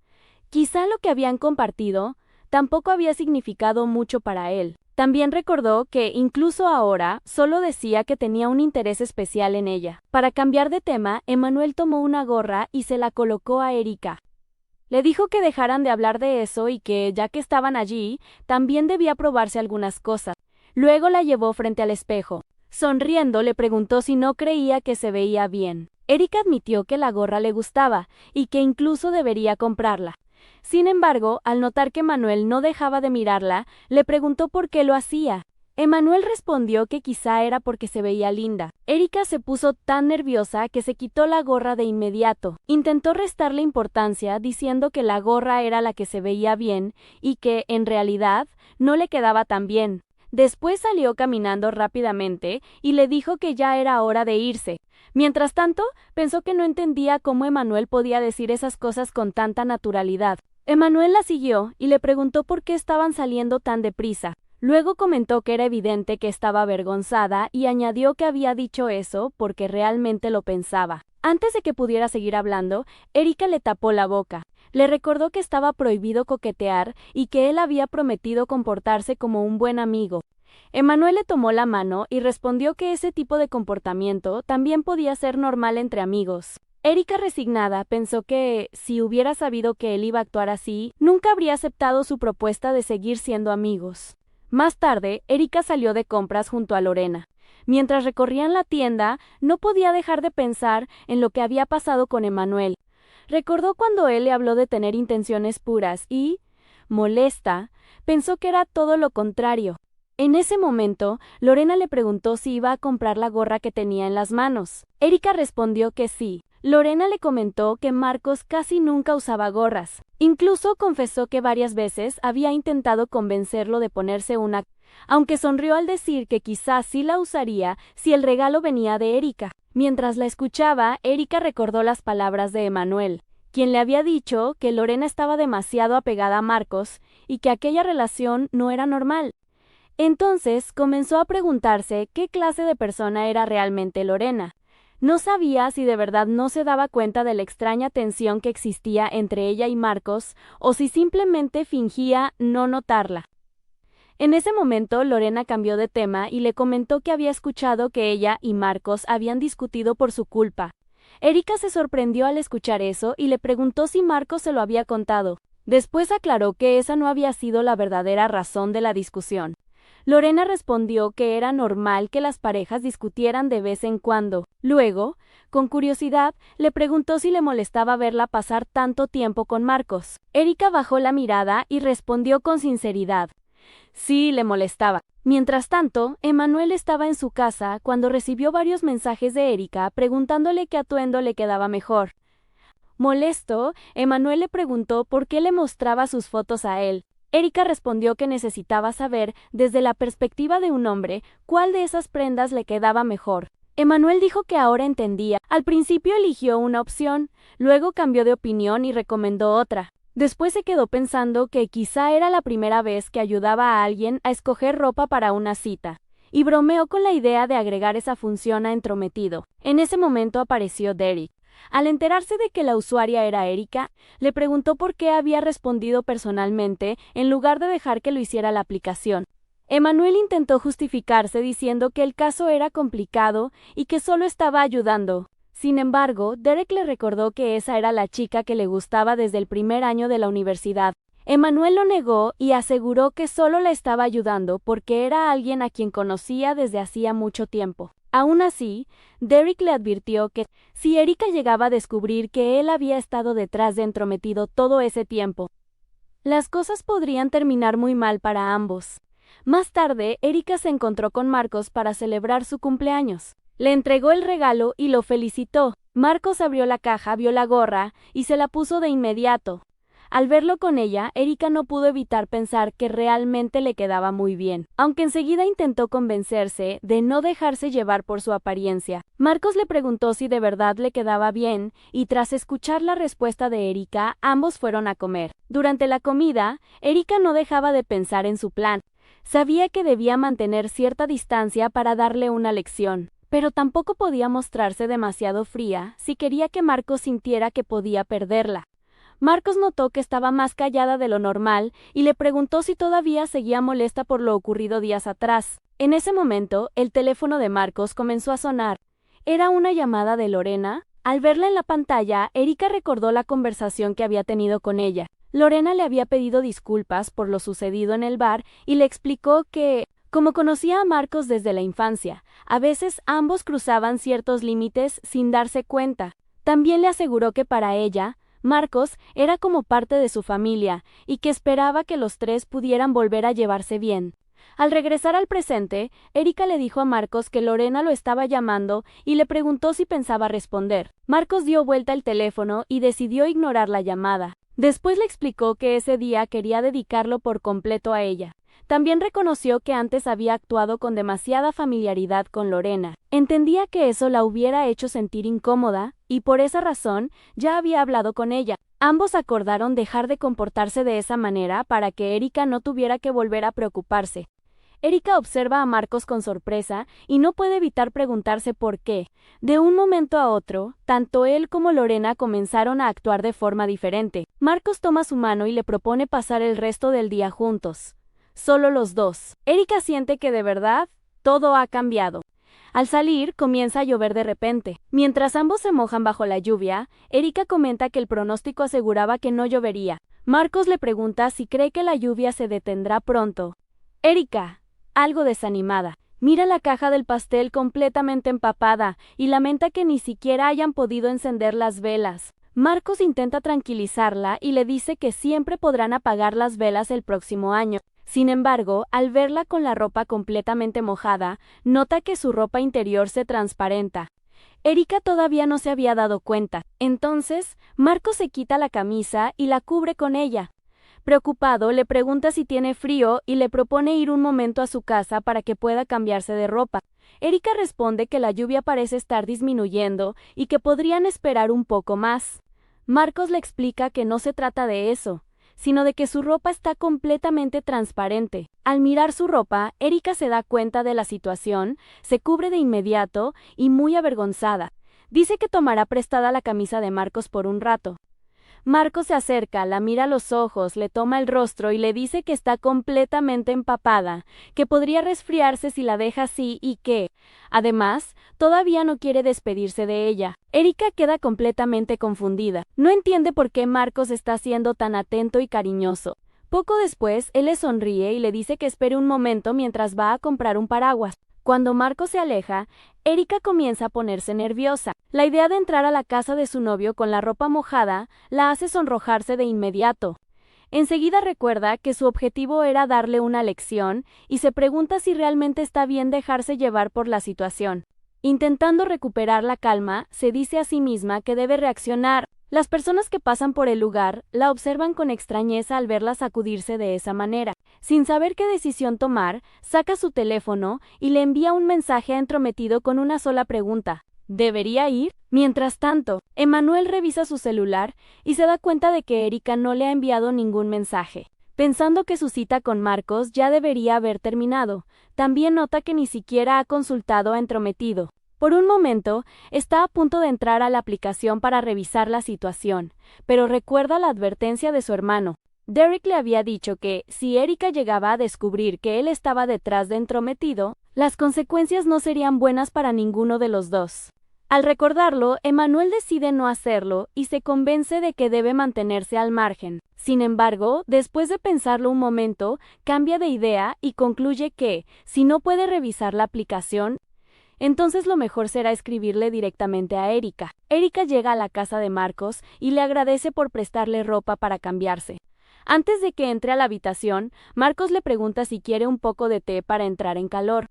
quizá lo que habían compartido tampoco había significado mucho para él. También recordó que, incluso ahora, solo decía que tenía un interés especial en ella. Para cambiar de tema, Emanuel tomó una gorra y se la colocó a Erika. Le dijo que dejaran de hablar de eso y que, ya que estaban allí, también debía probarse algunas cosas. Luego la llevó frente al espejo. Sonriendo, le preguntó si no creía que se veía bien. Erika admitió que la gorra le gustaba y que incluso debería comprarla. Sin embargo, al notar que Manuel no dejaba de mirarla, le preguntó por qué lo hacía. Emanuel respondió que quizá era porque se veía linda. Erika se puso tan nerviosa que se quitó la gorra de inmediato. Intentó restarle importancia diciendo que la gorra era la que se veía bien y que, en realidad, no le quedaba tan bien. Después salió caminando rápidamente y le dijo que ya era hora de irse. Mientras tanto, pensó que no entendía cómo Emanuel podía decir esas cosas con tanta naturalidad. Emanuel la siguió y le preguntó por qué estaban saliendo tan deprisa. Luego comentó que era evidente que estaba avergonzada y añadió que había dicho eso porque realmente lo pensaba. Antes de que pudiera seguir hablando, Erika le tapó la boca. Le recordó que estaba prohibido coquetear y que él había prometido comportarse como un buen amigo. Emanuel le tomó la mano y respondió que ese tipo de comportamiento también podía ser normal entre amigos. Erika, resignada, pensó que, si hubiera sabido que él iba a actuar así, nunca habría aceptado su propuesta de seguir siendo amigos. Más tarde, Erika salió de compras junto a Lorena. Mientras recorrían la tienda, no podía dejar de pensar en lo que había pasado con Emanuel. Recordó cuando él le habló de tener intenciones puras y, molesta, pensó que era todo lo contrario. En ese momento, Lorena le preguntó si iba a comprar la gorra que tenía en las manos. Erika respondió que sí. Lorena le comentó que Marcos casi nunca usaba gorras. Incluso confesó que varias veces había intentado convencerlo de ponerse una, aunque sonrió al decir que quizás sí la usaría si el regalo venía de Erika. Mientras la escuchaba, Erika recordó las palabras de Emanuel, quien le había dicho que Lorena estaba demasiado apegada a Marcos y que aquella relación no era normal. Entonces comenzó a preguntarse qué clase de persona era realmente Lorena. No sabía si de verdad no se daba cuenta de la extraña tensión que existía entre ella y Marcos o si simplemente fingía no notarla. En ese momento, Lorena cambió de tema y le comentó que había escuchado que ella y Marcos habían discutido por su culpa. Erika se sorprendió al escuchar eso y le preguntó si Marcos se lo había contado. Después aclaró que esa no había sido la verdadera razón de la discusión. Lorena respondió que era normal que las parejas discutieran de vez en cuando. Luego, con curiosidad, le preguntó si le molestaba verla pasar tanto tiempo con Marcos. Erika bajó la mirada y respondió con sinceridad. Sí, le molestaba. Mientras tanto, Emanuel estaba en su casa cuando recibió varios mensajes de Erika preguntándole qué atuendo le quedaba mejor. Molesto, Emanuel le preguntó por qué le mostraba sus fotos a él. Erika respondió que necesitaba saber, desde la perspectiva de un hombre, cuál de esas prendas le quedaba mejor. Emanuel dijo que ahora entendía. Al principio eligió una opción, luego cambió de opinión y recomendó otra. Después se quedó pensando que quizá era la primera vez que ayudaba a alguien a escoger ropa para una cita, y bromeó con la idea de agregar esa función a entrometido. En ese momento apareció Derek. Al enterarse de que la usuaria era Erika, le preguntó por qué había respondido personalmente en lugar de dejar que lo hiciera la aplicación. Emanuel intentó justificarse diciendo que el caso era complicado y que solo estaba ayudando. Sin embargo, Derek le recordó que esa era la chica que le gustaba desde el primer año de la universidad. Emanuel lo negó y aseguró que solo la estaba ayudando porque era alguien a quien conocía desde hacía mucho tiempo. Aún así, Derek le advirtió que, si Erika llegaba a descubrir que él había estado detrás de entrometido todo ese tiempo, las cosas podrían terminar muy mal para ambos. Más tarde, Erika se encontró con Marcos para celebrar su cumpleaños. Le entregó el regalo y lo felicitó. Marcos abrió la caja, vio la gorra y se la puso de inmediato. Al verlo con ella, Erika no pudo evitar pensar que realmente le quedaba muy bien, aunque enseguida intentó convencerse de no dejarse llevar por su apariencia. Marcos le preguntó si de verdad le quedaba bien, y tras escuchar la respuesta de Erika, ambos fueron a comer. Durante la comida, Erika no dejaba de pensar en su plan. Sabía que debía mantener cierta distancia para darle una lección, pero tampoco podía mostrarse demasiado fría si quería que Marcos sintiera que podía perderla. Marcos notó que estaba más callada de lo normal y le preguntó si todavía seguía molesta por lo ocurrido días atrás. En ese momento, el teléfono de Marcos comenzó a sonar. ¿Era una llamada de Lorena? Al verla en la pantalla, Erika recordó la conversación que había tenido con ella. Lorena le había pedido disculpas por lo sucedido en el bar y le explicó que, como conocía a Marcos desde la infancia, a veces ambos cruzaban ciertos límites sin darse cuenta. También le aseguró que para ella, Marcos era como parte de su familia y que esperaba que los tres pudieran volver a llevarse bien. Al regresar al presente, Erika le dijo a Marcos que Lorena lo estaba llamando y le preguntó si pensaba responder. Marcos dio vuelta el teléfono y decidió ignorar la llamada. Después le explicó que ese día quería dedicarlo por completo a ella. También reconoció que antes había actuado con demasiada familiaridad con Lorena. Entendía que eso la hubiera hecho sentir incómoda, y por esa razón ya había hablado con ella. Ambos acordaron dejar de comportarse de esa manera para que Erika no tuviera que volver a preocuparse. Erika observa a Marcos con sorpresa y no puede evitar preguntarse por qué. De un momento a otro, tanto él como Lorena comenzaron a actuar de forma diferente. Marcos toma su mano y le propone pasar el resto del día juntos. Solo los dos. Erika siente que de verdad, todo ha cambiado. Al salir, comienza a llover de repente. Mientras ambos se mojan bajo la lluvia, Erika comenta que el pronóstico aseguraba que no llovería. Marcos le pregunta si cree que la lluvia se detendrá pronto. Erika, algo desanimada, mira la caja del pastel completamente empapada y lamenta que ni siquiera hayan podido encender las velas. Marcos intenta tranquilizarla y le dice que siempre podrán apagar las velas el próximo año. Sin embargo, al verla con la ropa completamente mojada, nota que su ropa interior se transparenta. Erika todavía no se había dado cuenta. Entonces, Marcos se quita la camisa y la cubre con ella. Preocupado, le pregunta si tiene frío y le propone ir un momento a su casa para que pueda cambiarse de ropa. Erika responde que la lluvia parece estar disminuyendo y que podrían esperar un poco más. Marcos le explica que no se trata de eso, sino de que su ropa está completamente transparente. Al mirar su ropa, Erika se da cuenta de la situación, se cubre de inmediato y muy avergonzada. Dice que tomará prestada la camisa de Marcos por un rato. Marcos se acerca, la mira a los ojos, le toma el rostro y le dice que está completamente empapada, que podría resfriarse si la deja así y que, además, todavía no quiere despedirse de ella. Erika queda completamente confundida. No entiende por qué Marcos está siendo tan atento y cariñoso. Poco después, él le sonríe y le dice que espere un momento mientras va a comprar un paraguas. Cuando Marcos se aleja, Erika comienza a ponerse nerviosa. La idea de entrar a la casa de su novio con la ropa mojada la hace sonrojarse de inmediato. Enseguida recuerda que su objetivo era darle una lección y se pregunta si realmente está bien dejarse llevar por la situación. Intentando recuperar la calma, se dice a sí misma que debe reaccionar. Las personas que pasan por el lugar la observan con extrañeza al verla sacudirse de esa manera. Sin saber qué decisión tomar, saca su teléfono y le envía un mensaje a Entrometido con una sola pregunta: ¿debería ir? Mientras tanto, Emanuel revisa su celular y se da cuenta de que Erika no le ha enviado ningún mensaje. Pensando que su cita con Marcos ya debería haber terminado, también nota que ni siquiera ha consultado a Entrometido. Por un momento, está a punto de entrar a la aplicación para revisar la situación, pero recuerda la advertencia de su hermano. Derek le había dicho que, si Erika llegaba a descubrir que él estaba detrás de Entrometido, las consecuencias no serían buenas para ninguno de los dos. Al recordarlo, Emanuel decide no hacerlo y se convence de que debe mantenerse al margen. Sin embargo, después de pensarlo un momento, cambia de idea y concluye que, si no puede revisar la aplicación, entonces lo mejor será escribirle directamente a Erika. Erika llega a la casa de Marcos y le agradece por prestarle ropa para cambiarse. Antes de que entre a la habitación, Marcos le pregunta si quiere un poco de té para entrar en calor.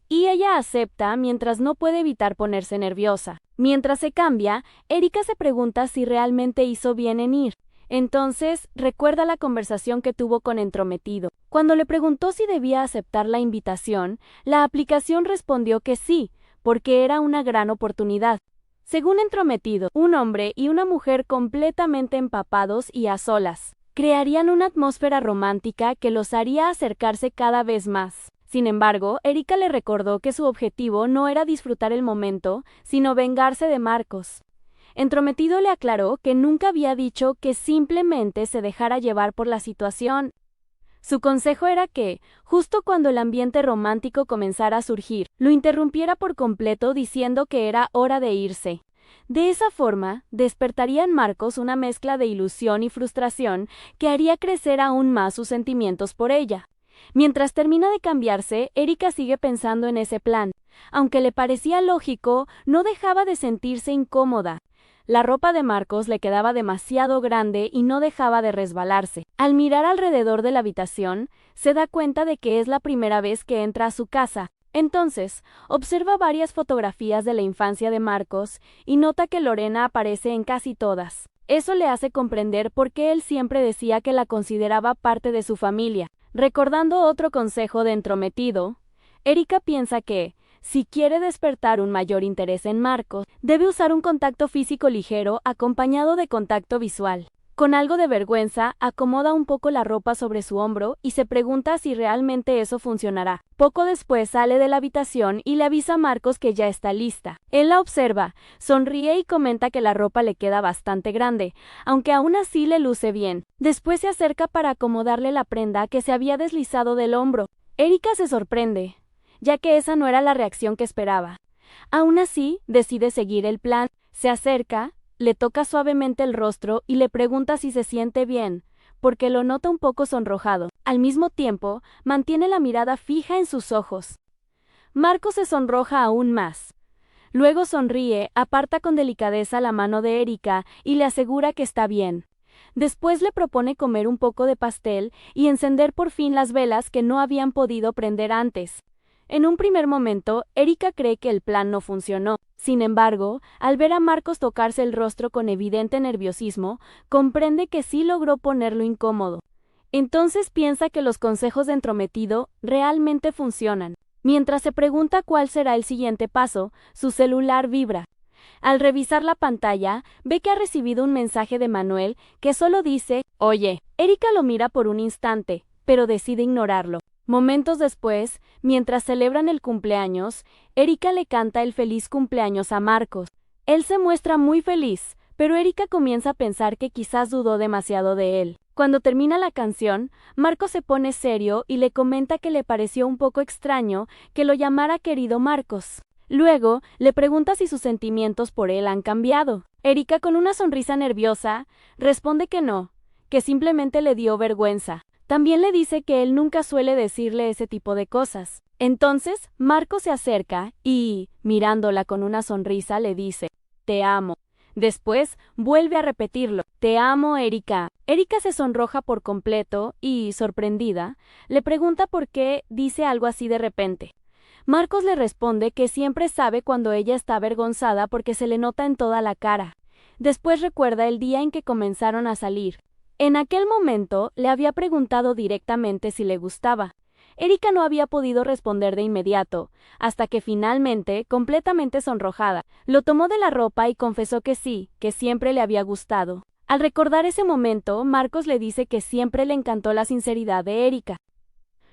Y ella acepta mientras no puede evitar ponerse nerviosa. Mientras se cambia, Erika se pregunta si realmente hizo bien en ir. Entonces, recuerda la conversación que tuvo con Entrometido. Cuando le preguntó si debía aceptar la invitación, la aplicación respondió que sí, porque era una gran oportunidad. Según Entrometido, un hombre y una mujer completamente empapados y a solas crearían una atmósfera romántica que los haría acercarse cada vez más. Sin embargo, Erika le recordó que su objetivo no era disfrutar el momento, sino vengarse de Marcos. Entrometido le aclaró que nunca había dicho que simplemente se dejara llevar por la situación. Su consejo era que, justo cuando el ambiente romántico comenzara a surgir, lo interrumpiera por completo diciendo que era hora de irse. De esa forma, despertaría en Marcos una mezcla de ilusión y frustración que haría crecer aún más sus sentimientos por ella. Mientras termina de cambiarse, Erika sigue pensando en ese plan. Aunque le parecía lógico, no dejaba de sentirse incómoda. La ropa de Marcos le quedaba demasiado grande y no dejaba de resbalarse. Al mirar alrededor de la habitación, se da cuenta de que es la primera vez que entra a su casa. Entonces, observa varias fotografías de la infancia de Marcos y nota que Lorena aparece en casi todas. Eso le hace comprender por qué él siempre decía que la consideraba parte de su familia. Recordando otro consejo de Entrometido, Erika piensa que, si quiere despertar un mayor interés en Marcos, debe usar un contacto físico ligero acompañado de contacto visual. Con algo de vergüenza, acomoda un poco la ropa sobre su hombro y se pregunta si realmente eso funcionará. Poco después sale de la habitación y le avisa a Marcos que ya está lista. Él la observa, sonríe y comenta que la ropa le queda bastante grande, aunque aún así le luce bien. Después se acerca para acomodarle la prenda que se había deslizado del hombro. Erika se sorprende, ya que esa no era la reacción que esperaba. Aún así, decide seguir el plan. Se acerca, le toca suavemente el rostro y le pregunta si se siente bien, porque lo nota un poco sonrojado. Al mismo tiempo, mantiene la mirada fija en sus ojos. Marcos se sonroja aún más. Luego sonríe, aparta con delicadeza la mano de Erika y le asegura que está bien. Después le propone comer un poco de pastel y encender por fin las velas que no habían podido prender antes. En un primer momento, Erika cree que el plan no funcionó. Sin embargo, al ver a Marcos tocarse el rostro con evidente nerviosismo, comprende que sí logró ponerlo incómodo. Entonces piensa que los consejos de Entrometido realmente funcionan. Mientras se pregunta cuál será el siguiente paso, su celular vibra. Al revisar la pantalla, ve que ha recibido un mensaje de Manuel que solo dice, «Oye». Erika lo mira por un instante, pero decide ignorarlo. Momentos después, mientras celebran el cumpleaños, Erika le canta el feliz cumpleaños a Marcos. Él se muestra muy feliz, pero Erika comienza a pensar que quizás dudó demasiado de él. Cuando termina la canción, Marcos se pone serio y le comenta que le pareció un poco extraño que lo llamara querido Marcos. Luego, le pregunta si sus sentimientos por él han cambiado. Erika, con una sonrisa nerviosa, responde que no, que simplemente le dio vergüenza. También le dice que él nunca suele decirle ese tipo de cosas. Entonces, Marcos se acerca y, mirándola con una sonrisa, le dice, «Te amo». Después, vuelve a repetirlo, «Te amo, Erika». Erika se sonroja por completo y, sorprendida, le pregunta por qué dice algo así de repente. Marcos le responde que siempre sabe cuando ella está avergonzada porque se le nota en toda la cara. Después recuerda el día en que comenzaron a salir. En aquel momento, le había preguntado directamente si le gustaba. Erika no había podido responder de inmediato, hasta que finalmente, completamente sonrojada, lo tomó de la ropa y confesó que sí, que siempre le había gustado. Al recordar ese momento, Marcos le dice que siempre le encantó la sinceridad de Erika.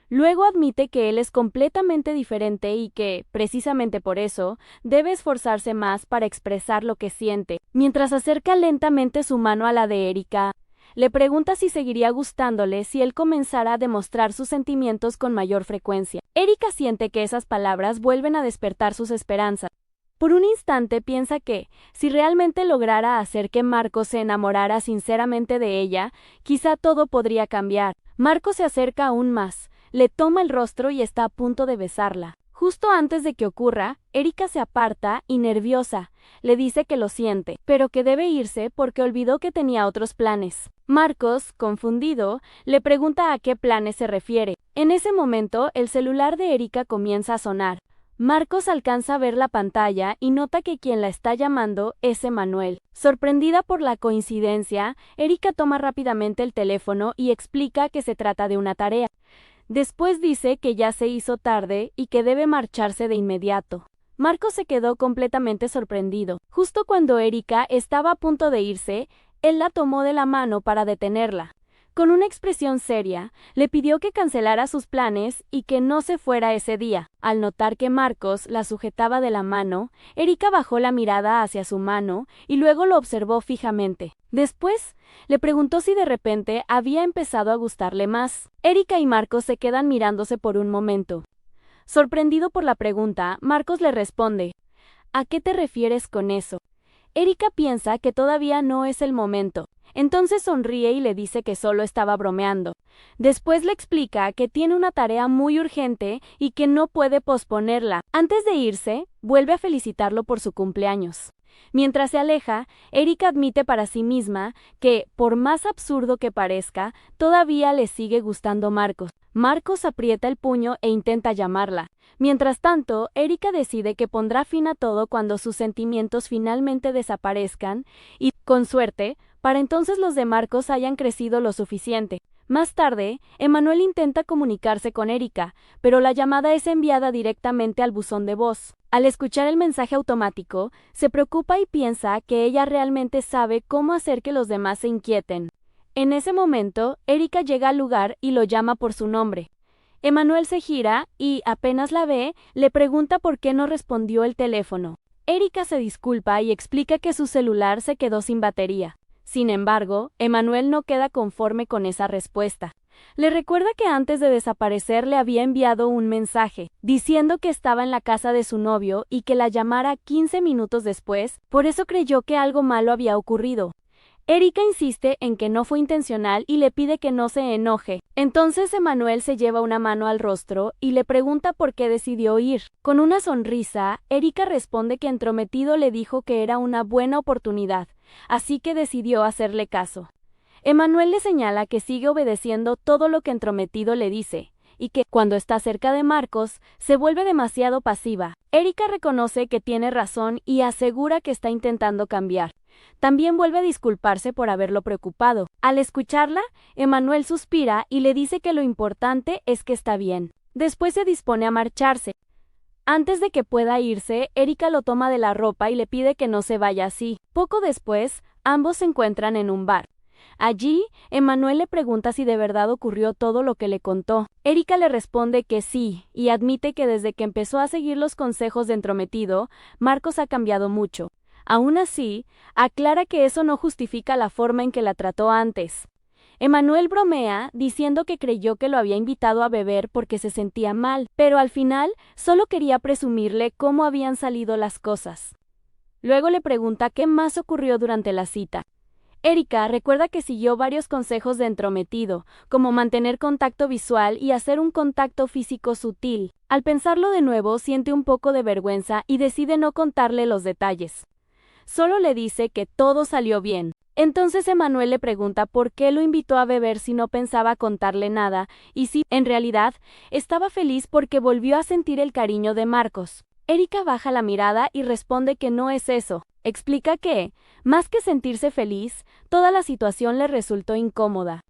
Luego admite que él es completamente diferente y que, precisamente por eso, debe esforzarse más para expresar lo que siente. Mientras acerca lentamente su mano a la de Erika, le pregunta si seguiría gustándole si él comenzara a demostrar sus sentimientos con mayor frecuencia. Erika siente que esas palabras vuelven a despertar sus esperanzas. Por un instante piensa que, si realmente lograra hacer que Marcos se enamorara sinceramente de ella, quizá todo podría cambiar. Marcos se acerca aún más, le toma el rostro y está a punto de besarla. Justo antes de que ocurra, Erika se aparta y nerviosa, le dice que lo siente, pero que debe irse porque olvidó que tenía otros planes. Marcos, confundido, le pregunta a qué planes se refiere. En ese momento, el celular de Erika comienza a sonar. Marcos alcanza a ver la pantalla y nota que quien la está llamando es Emanuel. Sorprendida por la coincidencia, Erika toma rápidamente el teléfono y explica que se trata de una tarea. Después dice que ya se hizo tarde y que debe marcharse de inmediato. Marcos se quedó completamente sorprendido. Justo cuando Erika estaba a punto de irse, él la tomó de la mano para detenerla. Con una expresión seria, le pidió que cancelara sus planes y que no se fuera ese día. Al notar que Marcos la sujetaba de la mano, Erika bajó la mirada hacia su mano y luego lo observó fijamente. Después, le preguntó si de repente había empezado a gustarle más. Erika y Marcos se quedan mirándose por un momento. Sorprendido por la pregunta, Marcos le responde, «¿A qué te refieres con eso?». Erika piensa que todavía no es el momento. Entonces sonríe y le dice que solo estaba bromeando. Después le explica que tiene una tarea muy urgente y que no puede posponerla. Antes de irse, vuelve a felicitarlo por su cumpleaños. Mientras se aleja, Erika admite para sí misma que, por más absurdo que parezca, todavía le sigue gustando Marcos. Marcos aprieta el puño e intenta llamarla. Mientras tanto, Erika decide que pondrá fin a todo cuando sus sentimientos finalmente desaparezcan y, con suerte, para entonces los de Marcos hayan crecido lo suficiente. Más tarde, Emanuel intenta comunicarse con Erika, pero la llamada es enviada directamente al buzón de voz. Al escuchar el mensaje automático, se preocupa y piensa que ella realmente sabe cómo hacer que los demás se inquieten. En ese momento, Erika llega al lugar y lo llama por su nombre. Emanuel se gira y, apenas la ve, le pregunta por qué no respondió el teléfono. Erika se disculpa y explica que su celular se quedó sin batería. Sin embargo, Emanuel no queda conforme con esa respuesta. Le recuerda que antes de desaparecer le había enviado un mensaje, diciendo que estaba en la casa de su novio y que la llamara 15 minutos después, por eso creyó que algo malo había ocurrido. Erika insiste en que no fue intencional y le pide que no se enoje. Entonces Emanuel se lleva una mano al rostro y le pregunta por qué decidió ir. Con una sonrisa, Erika responde que Entrometido le dijo que era una buena oportunidad, así que decidió hacerle caso. Emanuel le señala que sigue obedeciendo todo lo que Entrometido le dice, y que, cuando está cerca de Marcos, se vuelve demasiado pasiva. Erika reconoce que tiene razón y asegura que está intentando cambiar. También vuelve a disculparse por haberlo preocupado. Al escucharla, Emanuel suspira y le dice que lo importante es que está bien. Después se dispone a marcharse. Antes de que pueda irse, Erika lo toma de la ropa y le pide que no se vaya así. Poco después, ambos se encuentran en un bar. Allí, Emanuel le pregunta si de verdad ocurrió todo lo que le contó. Erika le responde que sí, y admite que desde que empezó a seguir los consejos de Entrometido, Marcos ha cambiado mucho. Aún así, aclara que eso no justifica la forma en que la trató antes. Emanuel bromea diciendo que creyó que lo había invitado a beber porque se sentía mal, pero al final solo quería presumirle cómo habían salido las cosas. Luego le pregunta qué más ocurrió durante la cita. Erika recuerda que siguió varios consejos de entrometido, como mantener contacto visual y hacer un contacto físico sutil. Al pensarlo de nuevo, siente un poco de vergüenza y decide no contarle los detalles. Solo le dice que todo salió bien. Entonces Emmanuel le pregunta por qué lo invitó a beber si no pensaba contarle nada, y si, en realidad, estaba feliz porque volvió a sentir el cariño de Marcos. Erika baja la mirada y responde que no es eso. Explica que, más que sentirse feliz, toda la situación le resultó incómoda.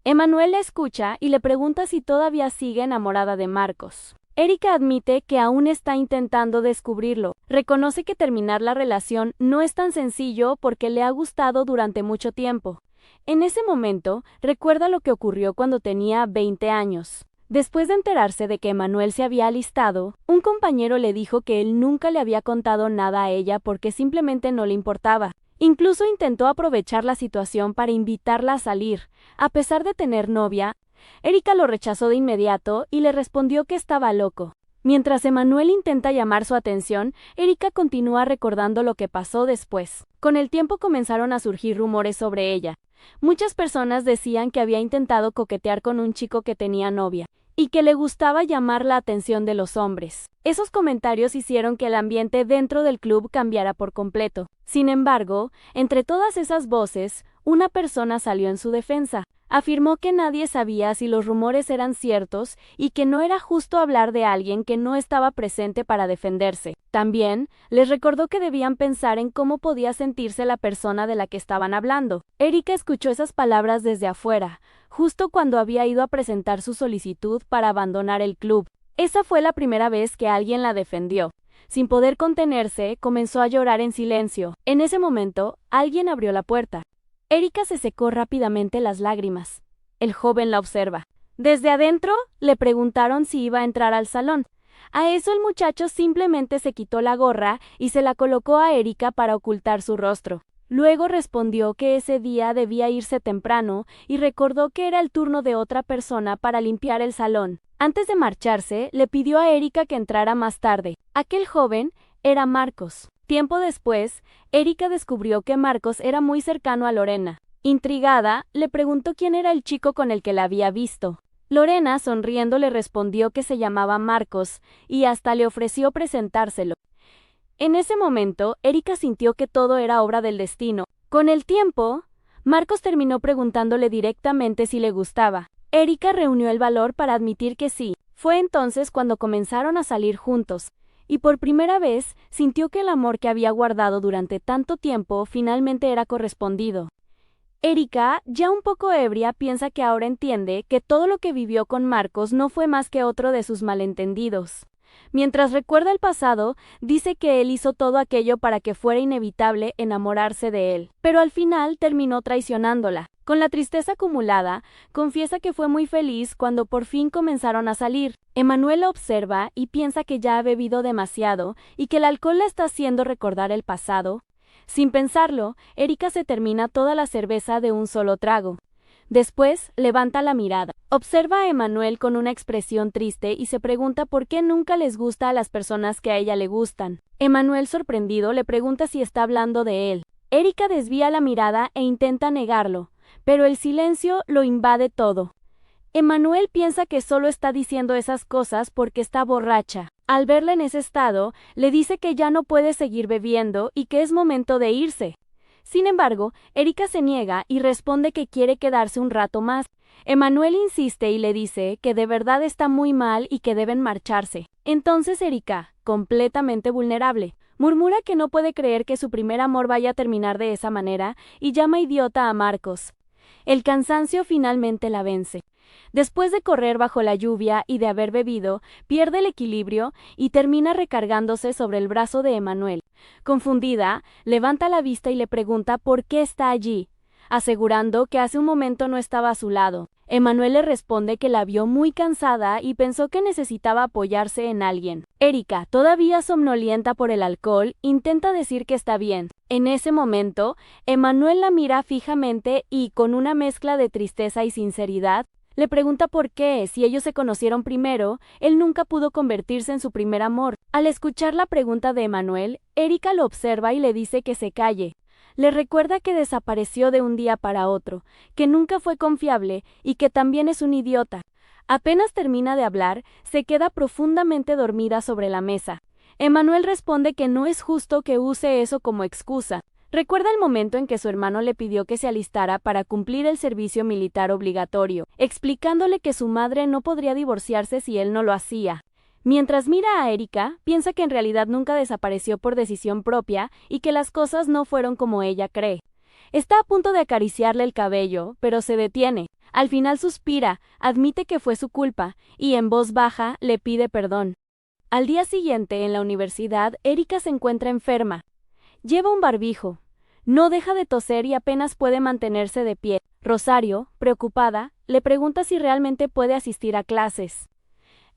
Emmanuel la escucha y le pregunta si todavía sigue enamorada de Marcos. Erika admite que aún está intentando descubrirlo. Reconoce que terminar la relación no es tan sencillo porque le ha gustado durante mucho tiempo. En ese momento, recuerda lo que ocurrió cuando tenía 20 años. Después de enterarse de que Emmanuel se había alistado, un compañero le dijo que él nunca le había contado nada a ella porque simplemente no le importaba. Incluso intentó aprovechar la situación para invitarla a salir. A pesar de tener novia, Erika lo rechazó de inmediato y le respondió que estaba loco. Mientras Emmanuel intenta llamar su atención, Erika continúa recordando lo que pasó después. Con el tiempo comenzaron a surgir rumores sobre ella. Muchas personas decían que había intentado coquetear con un chico que tenía novia y que le gustaba llamar la atención de los hombres. Esos comentarios hicieron que el ambiente dentro del club cambiara por completo. Sin embargo, entre todas esas voces, una persona salió en su defensa. Afirmó que nadie sabía si los rumores eran ciertos y que no era justo hablar de alguien que no estaba presente para defenderse. También les recordó que debían pensar en cómo podía sentirse la persona de la que estaban hablando. Erika escuchó esas palabras desde afuera, justo cuando había ido a presentar su solicitud para abandonar el club. Esa fue la primera vez que alguien la defendió. Sin poder contenerse, comenzó a llorar en silencio. En ese momento, alguien abrió la puerta. Erika se secó rápidamente las lágrimas. El joven la observa. Desde adentro, le preguntaron si iba a entrar al salón. A eso el muchacho simplemente se quitó la gorra y se la colocó a Erika para ocultar su rostro. Luego respondió que ese día debía irse temprano y recordó que era el turno de otra persona para limpiar el salón. Antes de marcharse, le pidió a Erika que entrara más tarde. Aquel joven era Marcos. Tiempo después, Erika descubrió que Marcos era muy cercano a Lorena. Intrigada, le preguntó quién era el chico con el que la había visto. Lorena, sonriendo, le respondió que se llamaba Marcos y hasta le ofreció presentárselo. En ese momento, Erika sintió que todo era obra del destino. Con el tiempo, Marcos terminó preguntándole directamente si le gustaba. Erika reunió el valor para admitir que sí. Fue entonces cuando comenzaron a salir juntos. Y por primera vez sintió que el amor que había guardado durante tanto tiempo finalmente era correspondido. Erika, ya un poco ebria, piensa que ahora entiende que todo lo que vivió con Marcos no fue más que otro de sus malentendidos. Mientras recuerda el pasado, dice que él hizo todo aquello para que fuera inevitable enamorarse de él, pero al final terminó traicionándola. Con la tristeza acumulada, confiesa que fue muy feliz cuando por fin comenzaron a salir. Emmanuel la observa y piensa que ya ha bebido demasiado y que el alcohol le está haciendo recordar el pasado. Sin pensarlo, Erika se termina toda la cerveza de un solo trago. Después, levanta la mirada. Observa a Emmanuel con una expresión triste y se pregunta por qué nunca les gusta a las personas que a ella le gustan. Emmanuel, sorprendido, le pregunta si está hablando de él. Erika desvía la mirada e intenta negarlo, pero el silencio lo invade todo. Emmanuel piensa que solo está diciendo esas cosas porque está borracha. Al verla en ese estado, le dice que ya no puede seguir bebiendo y que es momento de irse. Sin embargo, Erika se niega y responde que quiere quedarse un rato más. Emmanuel insiste y le dice que de verdad está muy mal y que deben marcharse. Entonces Erika, completamente vulnerable, murmura que no puede creer que su primer amor vaya a terminar de esa manera y llama idiota a Marcos. El cansancio finalmente la vence. Después de correr bajo la lluvia y de haber bebido, pierde el equilibrio y termina recargándose sobre el brazo de Emmanuel. Confundida, levanta la vista y le pregunta por qué está allí, asegurando que hace un momento no estaba a su lado. Emmanuel le responde que la vio muy cansada y pensó que necesitaba apoyarse en alguien. Erika, todavía somnolienta por el alcohol, intenta decir que está bien. En ese momento, Emmanuel la mira fijamente y, con una mezcla de tristeza y sinceridad, le pregunta por qué, si ellos se conocieron primero, él nunca pudo convertirse en su primer amor. Al escuchar la pregunta de Emmanuel, Erika lo observa y le dice que se calle. Le recuerda que desapareció de un día para otro, que nunca fue confiable y que también es un idiota. Apenas termina de hablar, se queda profundamente dormida sobre la mesa. Emmanuel responde que no es justo que use eso como excusa. Recuerda el momento en que su hermano le pidió que se alistara para cumplir el servicio militar obligatorio, explicándole que su madre no podría divorciarse si él no lo hacía. Mientras mira a Erika, piensa que en realidad nunca desapareció por decisión propia y que las cosas no fueron como ella cree. Está a punto de acariciarle el cabello, pero se detiene. Al final suspira, admite que fue su culpa y en voz baja le pide perdón. Al día siguiente, en la universidad, Erika se encuentra enferma. Lleva un barbijo. No deja de toser y apenas puede mantenerse de pie. Rosario, preocupada, le pregunta si realmente puede asistir a clases.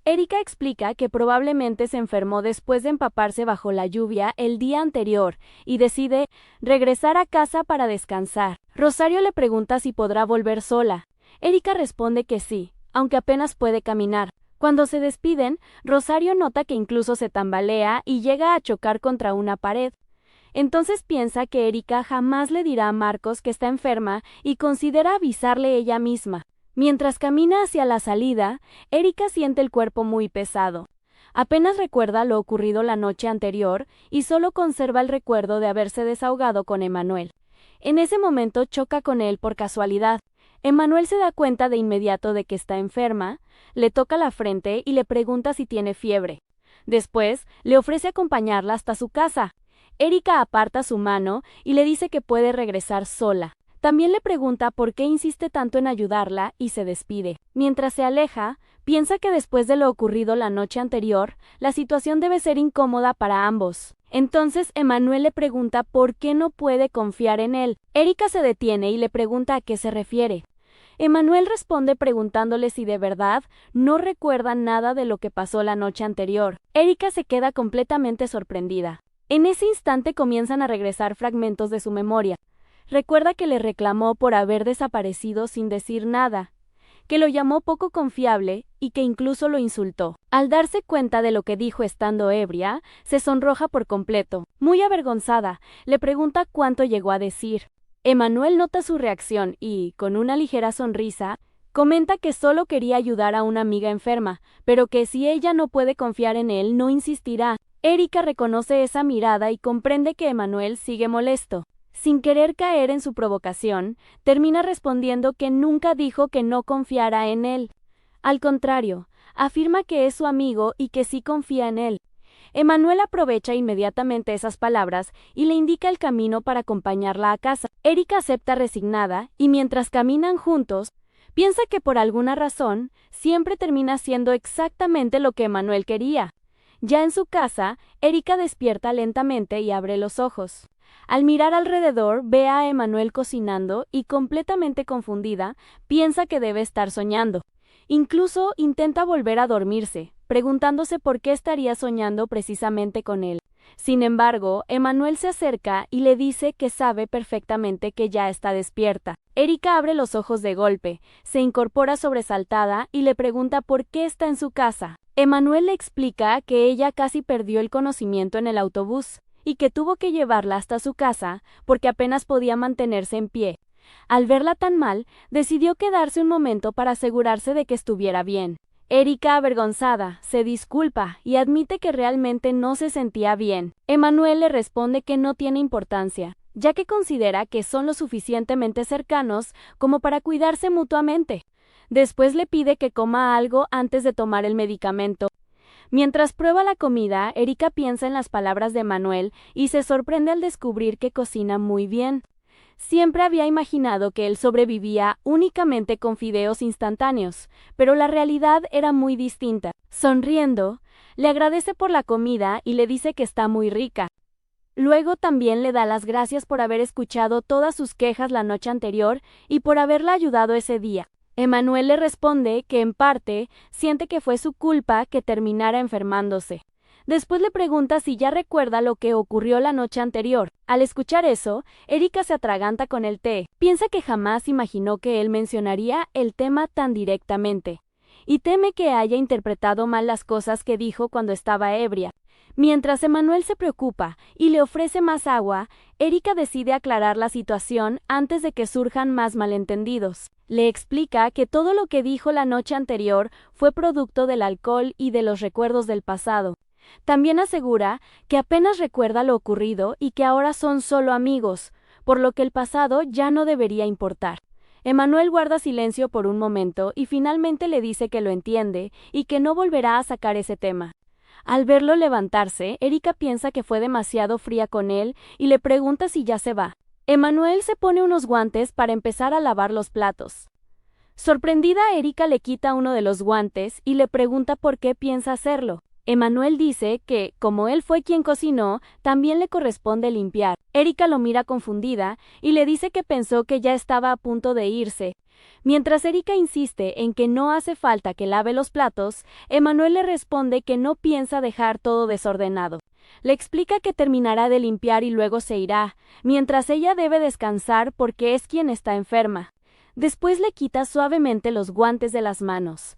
Erika explica que probablemente se enfermó después de empaparse bajo la lluvia el día anterior y decide regresar a casa para descansar. Rosario le pregunta si podrá volver sola. Erika responde que sí, aunque apenas puede caminar. Cuando se despiden, Rosario nota que incluso se tambalea y llega a chocar contra una pared. Entonces piensa que Erika jamás le dirá a Marcos que está enferma y considera avisarle ella misma. Mientras camina hacia la salida, Erika siente el cuerpo muy pesado. Apenas recuerda lo ocurrido la noche anterior y solo conserva el recuerdo de haberse desahogado con Emmanuel. En ese momento choca con él por casualidad. Emmanuel se da cuenta de inmediato de que está enferma, le toca la frente y le pregunta si tiene fiebre. Después, le ofrece acompañarla hasta su casa. Erika aparta su mano y le dice que puede regresar sola. También le pregunta por qué insiste tanto en ayudarla y se despide. Mientras se aleja, piensa que después de lo ocurrido la noche anterior, la situación debe ser incómoda para ambos. Entonces Emmanuel le pregunta por qué no puede confiar en él. Erika se detiene y le pregunta a qué se refiere. Emmanuel responde preguntándole si de verdad no recuerda nada de lo que pasó la noche anterior. Erika se queda completamente sorprendida. En ese instante comienzan a regresar fragmentos de su memoria. Recuerda que le reclamó por haber desaparecido sin decir nada, que lo llamó poco confiable y que incluso lo insultó. Al darse cuenta de lo que dijo estando ebria, se sonroja por completo. Muy avergonzada, le pregunta cuánto llegó a decir. Emmanuel nota su reacción y, con una ligera sonrisa, comenta que solo quería ayudar a una amiga enferma, pero que si ella no puede confiar en él, no insistirá. Erika reconoce esa mirada y comprende que Emmanuel sigue molesto. Sin querer caer en su provocación, termina respondiendo que nunca dijo que no confiara en él. Al contrario, afirma que es su amigo y que sí confía en él. Emmanuel aprovecha inmediatamente esas palabras y le indica el camino para acompañarla a casa. Erika acepta resignada y mientras caminan juntos, piensa que por alguna razón siempre termina haciendo exactamente lo que Emmanuel quería. Ya en su casa, Erika despierta lentamente y abre los ojos. Al mirar alrededor, ve a Emmanuel cocinando y, completamente confundida, piensa que debe estar soñando. Incluso intenta volver a dormirse, preguntándose por qué estaría soñando precisamente con él. Sin embargo, Emmanuel se acerca y le dice que sabe perfectamente que ya está despierta. Erika abre los ojos de golpe, se incorpora sobresaltada y le pregunta por qué está en su casa. Emmanuel le explica que ella casi perdió el conocimiento en el autobús y que tuvo que llevarla hasta su casa porque apenas podía mantenerse en pie. Al verla tan mal, decidió quedarse un momento para asegurarse de que estuviera bien. Erika, avergonzada, se disculpa y admite que realmente no se sentía bien. Emmanuel le responde que no tiene importancia, ya que considera que son lo suficientemente cercanos como para cuidarse mutuamente. Después le pide que coma algo antes de tomar el medicamento. Mientras prueba la comida, Erika piensa en las palabras de Emmanuel y se sorprende al descubrir que cocina muy bien. Siempre había imaginado que él sobrevivía únicamente con fideos instantáneos, pero la realidad era muy distinta. Sonriendo, le agradece por la comida y le dice que está muy rica. Luego también le da las gracias por haber escuchado todas sus quejas la noche anterior y por haberla ayudado ese día. Emmanuel le responde que en parte siente que fue su culpa que terminara enfermándose. Después le pregunta si ya recuerda lo que ocurrió la noche anterior. Al escuchar eso, Erika se atraganta con el té. Piensa que jamás imaginó que él mencionaría el tema tan directamente, y teme que haya interpretado mal las cosas que dijo cuando estaba ebria. Mientras Emanuel se preocupa y le ofrece más agua, Erika decide aclarar la situación antes de que surjan más malentendidos. Le explica que todo lo que dijo la noche anterior fue producto del alcohol y de los recuerdos del pasado. También asegura que apenas recuerda lo ocurrido y que ahora son solo amigos, por lo que el pasado ya no debería importar. Emanuel guarda silencio por un momento y finalmente le dice que lo entiende y que no volverá a sacar ese tema. Al verlo levantarse, Erika piensa que fue demasiado fría con él y le pregunta si ya se va. Emanuel se pone unos guantes para empezar a lavar los platos. Sorprendida, Erika le quita uno de los guantes y le pregunta por qué piensa hacerlo. Emanuel dice que, como él fue quien cocinó, también le corresponde limpiar. Erika lo mira confundida y le dice que pensó que ya estaba a punto de irse. Mientras Erika insiste en que no hace falta que lave los platos, Emanuel le responde que no piensa dejar todo desordenado. Le explica que terminará de limpiar y luego se irá, mientras ella debe descansar porque es quien está enferma. Después le quita suavemente los guantes de las manos.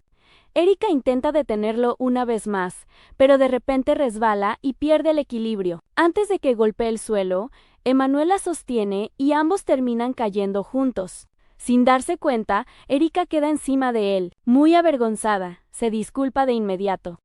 Erika intenta detenerlo una vez más, pero de repente resbala y pierde el equilibrio. Antes de que golpee el suelo, Emanuel la sostiene y ambos terminan cayendo juntos. Sin darse cuenta, Erika queda encima de él. Muy avergonzada, se disculpa de inmediato.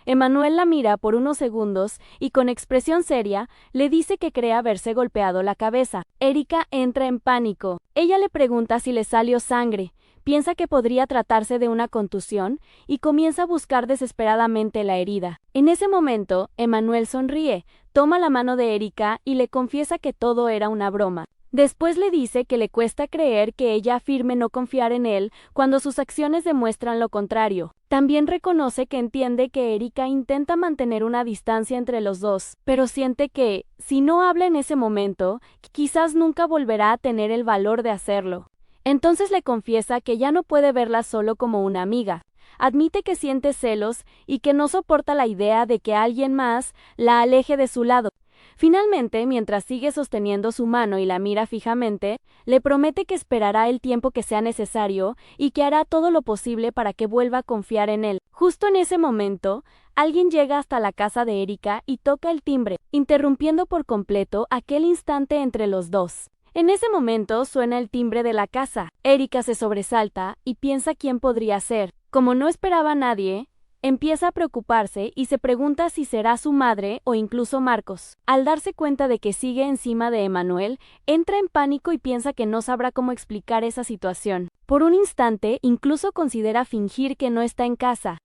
Emanuel la mira por unos segundos y con expresión seria le dice que cree haberse golpeado la cabeza. Erika entra en pánico. Ella le pregunta si le salió sangre. Piensa que podría tratarse de una contusión y comienza a buscar desesperadamente la herida. En ese momento, Emanuel sonríe, toma la mano de Erika y le confiesa que todo era una broma. Después le dice que le cuesta creer que ella afirme no confiar en él cuando sus acciones demuestran lo contrario. También reconoce que entiende que Erika intenta mantener una distancia entre los dos, pero siente que, si no habla en ese momento, quizás nunca volverá a tener el valor de hacerlo. Entonces le confiesa que ya no puede verla solo como una amiga. Admite que siente celos y que no soporta la idea de que alguien más la aleje de su lado. Finalmente, mientras sigue sosteniendo su mano y la mira fijamente, le promete que esperará el tiempo que sea necesario y que hará todo lo posible para que vuelva a confiar en él. Justo en ese momento, alguien llega hasta la casa de Erika y toca el timbre, interrumpiendo por completo aquel instante entre los dos. En ese momento suena el timbre de la casa. Erika se sobresalta y piensa quién podría ser. Como no esperaba a nadie, empieza a preocuparse y se pregunta si será su madre o incluso Marcos. Al darse cuenta de que sigue encima de Emanuel, entra en pánico y piensa que no sabrá cómo explicar esa situación. Por un instante, incluso considera fingir que no está en casa.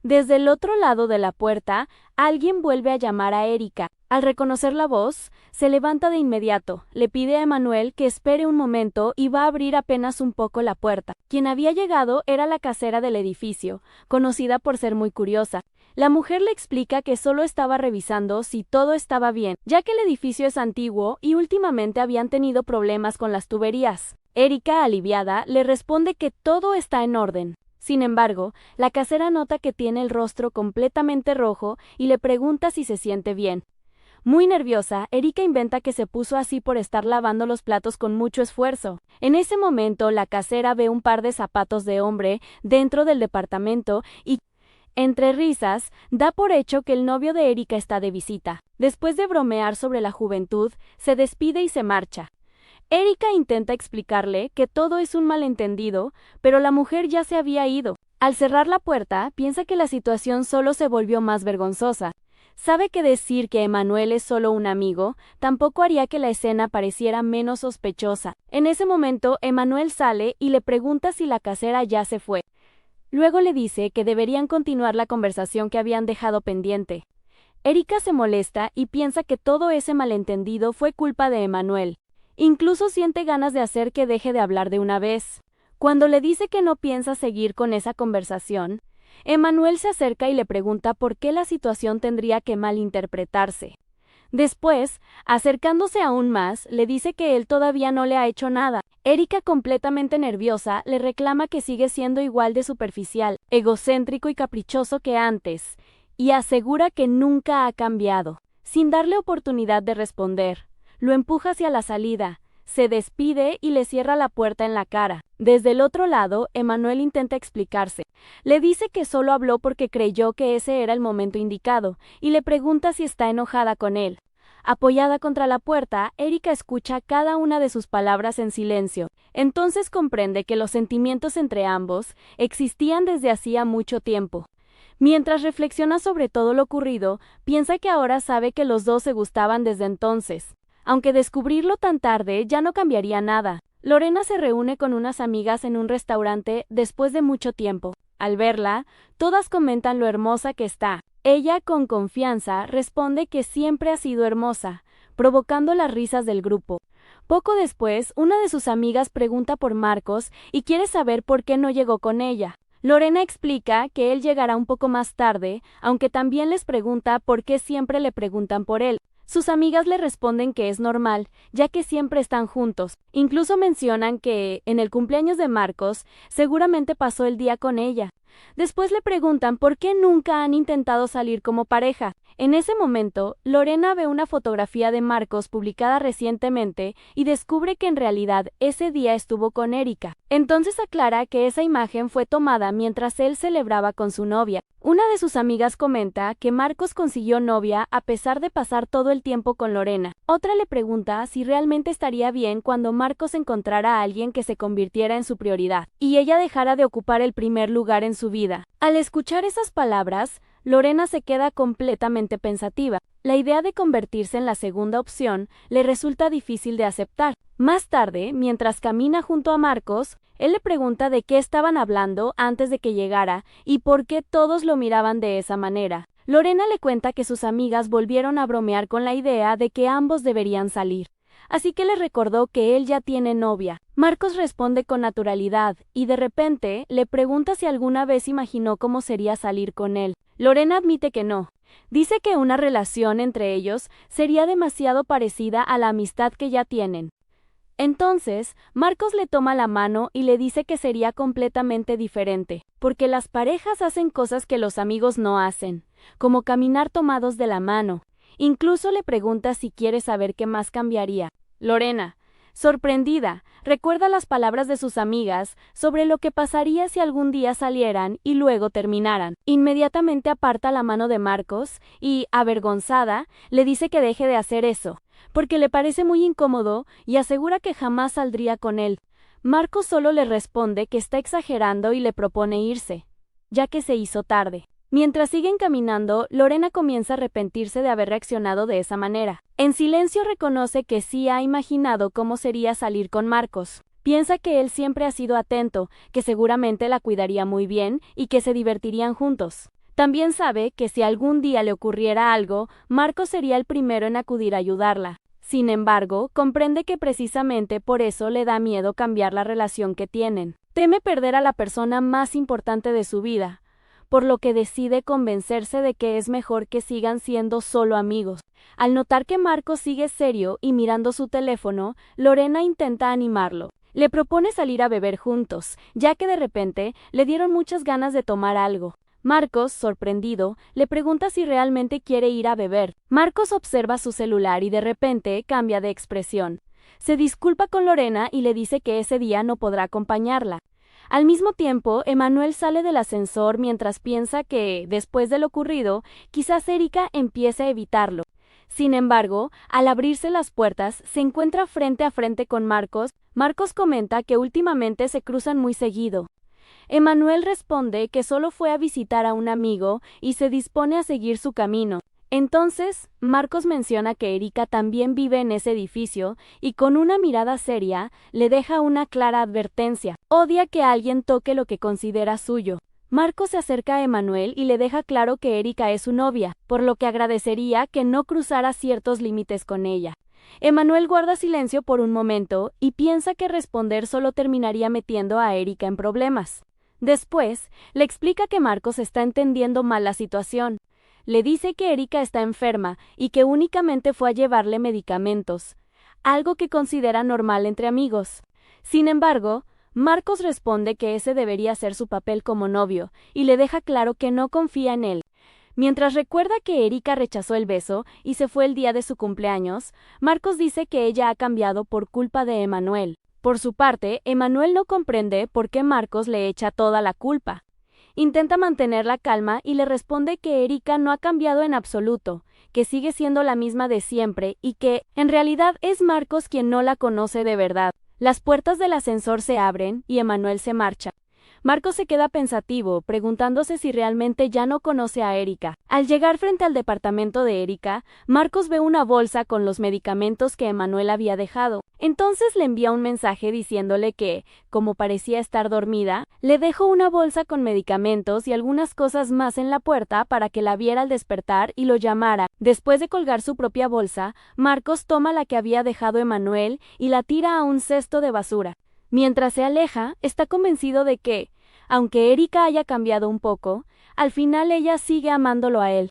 Desde el otro lado de la puerta, alguien vuelve a llamar a Erika. Al reconocer la voz, se levanta de inmediato, le pide a Emanuel que espere un momento y va a abrir apenas un poco la puerta. Quien había llegado era la casera del edificio, conocida por ser muy curiosa. La mujer le explica que solo estaba revisando si todo estaba bien, ya que el edificio es antiguo y últimamente habían tenido problemas con las tuberías. Erika, aliviada, le responde que todo está en orden. Sin embargo, la casera nota que tiene el rostro completamente rojo y le pregunta si se siente bien. Muy nerviosa, Erika inventa que se puso así por estar lavando los platos con mucho esfuerzo. En ese momento, la casera ve un par de zapatos de hombre dentro del departamento y, entre risas, da por hecho que el novio de Erika está de visita. Después de bromear sobre la juventud, se despide y se marcha. Erika intenta explicarle que todo es un malentendido, pero la mujer ya se había ido. Al cerrar la puerta, piensa que la situación solo se volvió más vergonzosa. Sabe que decir que Emanuel es solo un amigo tampoco haría que la escena pareciera menos sospechosa. En ese momento, Emanuel sale y le pregunta si la casera ya se fue. Luego le dice que deberían continuar la conversación que habían dejado pendiente. Erika se molesta y piensa que todo ese malentendido fue culpa de Emanuel. Incluso siente ganas de hacer que deje de hablar de una vez. Cuando le dice que no piensa seguir con esa conversación, Emanuel se acerca y le pregunta por qué la situación tendría que malinterpretarse. Después, acercándose aún más, le dice que él todavía no le ha hecho nada. Erika, completamente nerviosa, le reclama que sigue siendo igual de superficial, egocéntrico y caprichoso que antes, y asegura que nunca ha cambiado. Sin darle oportunidad de responder, lo empuja hacia la salida. se despide y le cierra la puerta en la cara. Desde el otro lado, Emmanuel intenta explicarse. Le dice que solo habló porque creyó que ese era el momento indicado, y le pregunta si está enojada con él. Apoyada contra la puerta, Erika escucha cada una de sus palabras en silencio. Entonces comprende que los sentimientos entre ambos existían desde hacía mucho tiempo. Mientras reflexiona sobre todo lo ocurrido, piensa que ahora sabe que los dos se gustaban desde entonces. Aunque descubrirlo tan tarde ya no cambiaría nada. Lorena se reúne con unas amigas en un restaurante después de mucho tiempo. Al verla, todas comentan lo hermosa que está. Ella, con confianza, responde que siempre ha sido hermosa, provocando las risas del grupo. Poco después, una de sus amigas pregunta por Marcos y quiere saber por qué no llegó con ella. Lorena explica que él llegará un poco más tarde, aunque también les pregunta por qué siempre le preguntan por él. Sus amigas le responden que es normal, ya que siempre están juntos. Incluso mencionan que, en el cumpleaños de Marcos, seguramente pasó el día con ella. Después le preguntan por qué nunca han intentado salir como pareja. En ese momento, Lorena ve una fotografía de Marcos publicada recientemente y descubre que en realidad ese día estuvo con Erika. Entonces aclara que esa imagen fue tomada mientras él celebraba con su novia. Una de sus amigas comenta que Marcos consiguió novia a pesar de pasar todo el tiempo con Lorena. Otra le pregunta si realmente estaría bien cuando Marcos encontrara a alguien que se convirtiera en su prioridad y ella dejara de ocupar el primer lugar en su vida. Al escuchar esas palabras, Lorena se queda completamente pensativa. La idea de convertirse en la segunda opción le resulta difícil de aceptar. Más tarde, mientras camina junto a Marcos, él le pregunta de qué estaban hablando antes de que llegara y por qué todos lo miraban de esa manera. Lorena le cuenta que sus amigas volvieron a bromear con la idea de que ambos deberían salir. Así que le recordó que él ya tiene novia. Marcos responde con naturalidad y de repente le pregunta si alguna vez imaginó cómo sería salir con él. Lorena admite que no. Dice que una relación entre ellos sería demasiado parecida a la amistad que ya tienen. Entonces, Marcos le toma la mano y le dice que sería completamente diferente, porque las parejas hacen cosas que los amigos no hacen, como caminar tomados de la mano. Incluso le pregunta si quiere saber qué más cambiaría. Lorena, sorprendida, recuerda las palabras de sus amigas sobre lo que pasaría si algún día salieran y luego terminaran. Inmediatamente aparta la mano de Marcos y, avergonzada, le dice que deje de hacer eso, porque le parece muy incómodo y asegura que jamás saldría con él. Marcos solo le responde que está exagerando y le propone irse, ya que se hizo tarde. Mientras siguen caminando, Lorena comienza a arrepentirse de haber reaccionado de esa manera. En silencio reconoce que sí ha imaginado cómo sería salir con Marcos. Piensa que él siempre ha sido atento, que seguramente la cuidaría muy bien y que se divertirían juntos. También sabe que si algún día le ocurriera algo, Marcos sería el primero en acudir a ayudarla. Sin embargo, comprende que precisamente por eso le da miedo cambiar la relación que tienen. Teme perder a la persona más importante de su vida, por lo que decide convencerse de que es mejor que sigan siendo solo amigos. Al notar que Marcos sigue serio y mirando su teléfono, Lorena intenta animarlo. Le propone salir a beber juntos, ya que de repente le dieron muchas ganas de tomar algo. Marcos, sorprendido, le pregunta si realmente quiere ir a beber. Marcos observa su celular y de repente cambia de expresión. Se disculpa con Lorena y le dice que ese día no podrá acompañarla. Al mismo tiempo, Emmanuel sale del ascensor mientras piensa que, después de lo ocurrido, quizás Erika empiece a evitarlo. Sin embargo, al abrirse las puertas, se encuentra frente a frente con Marcos. Marcos comenta que últimamente se cruzan muy seguido. Emmanuel responde que solo fue a visitar a un amigo y se dispone a seguir su camino. Entonces, Marcos menciona que Erika también vive en ese edificio y con una mirada seria le deja una clara advertencia. Odia que alguien toque lo que considera suyo. Marcos se acerca a Emmanuel y le deja claro que Erika es su novia, por lo que agradecería que no cruzara ciertos límites con ella. Emmanuel guarda silencio por un momento y piensa que responder solo terminaría metiendo a Erika en problemas. Después, le explica que Marcos está entendiendo mal la situación. Le dice que Erika está enferma y que únicamente fue a llevarle medicamentos, algo que considera normal entre amigos. Sin embargo, Marcos responde que ese debería ser su papel como novio y le deja claro que no confía en él. Mientras recuerda que Erika rechazó el beso y se fue el día de su cumpleaños, Marcos dice que ella ha cambiado por culpa de Emanuel. Por su parte, Emanuel no comprende por qué Marcos le echa toda la culpa. Intenta mantener la calma y le responde que Erika no ha cambiado en absoluto, que sigue siendo la misma de siempre y que, en realidad, es Marcos quien no la conoce de verdad. Las puertas del ascensor se abren y Emanuel se marcha. Marcos se queda pensativo, preguntándose si realmente ya no conoce a Erika. Al llegar frente al departamento de Erika, Marcos ve una bolsa con los medicamentos que Emanuel había dejado. Entonces le envía un mensaje diciéndole que, como parecía estar dormida, le dejó una bolsa con medicamentos y algunas cosas más en la puerta para que la viera al despertar y lo llamara. Después de colgar su propia bolsa, Marcos toma la que había dejado Emanuel y la tira a un cesto de basura. Mientras se aleja, está convencido de que, aunque Erika haya cambiado un poco, al final ella sigue amándolo a él.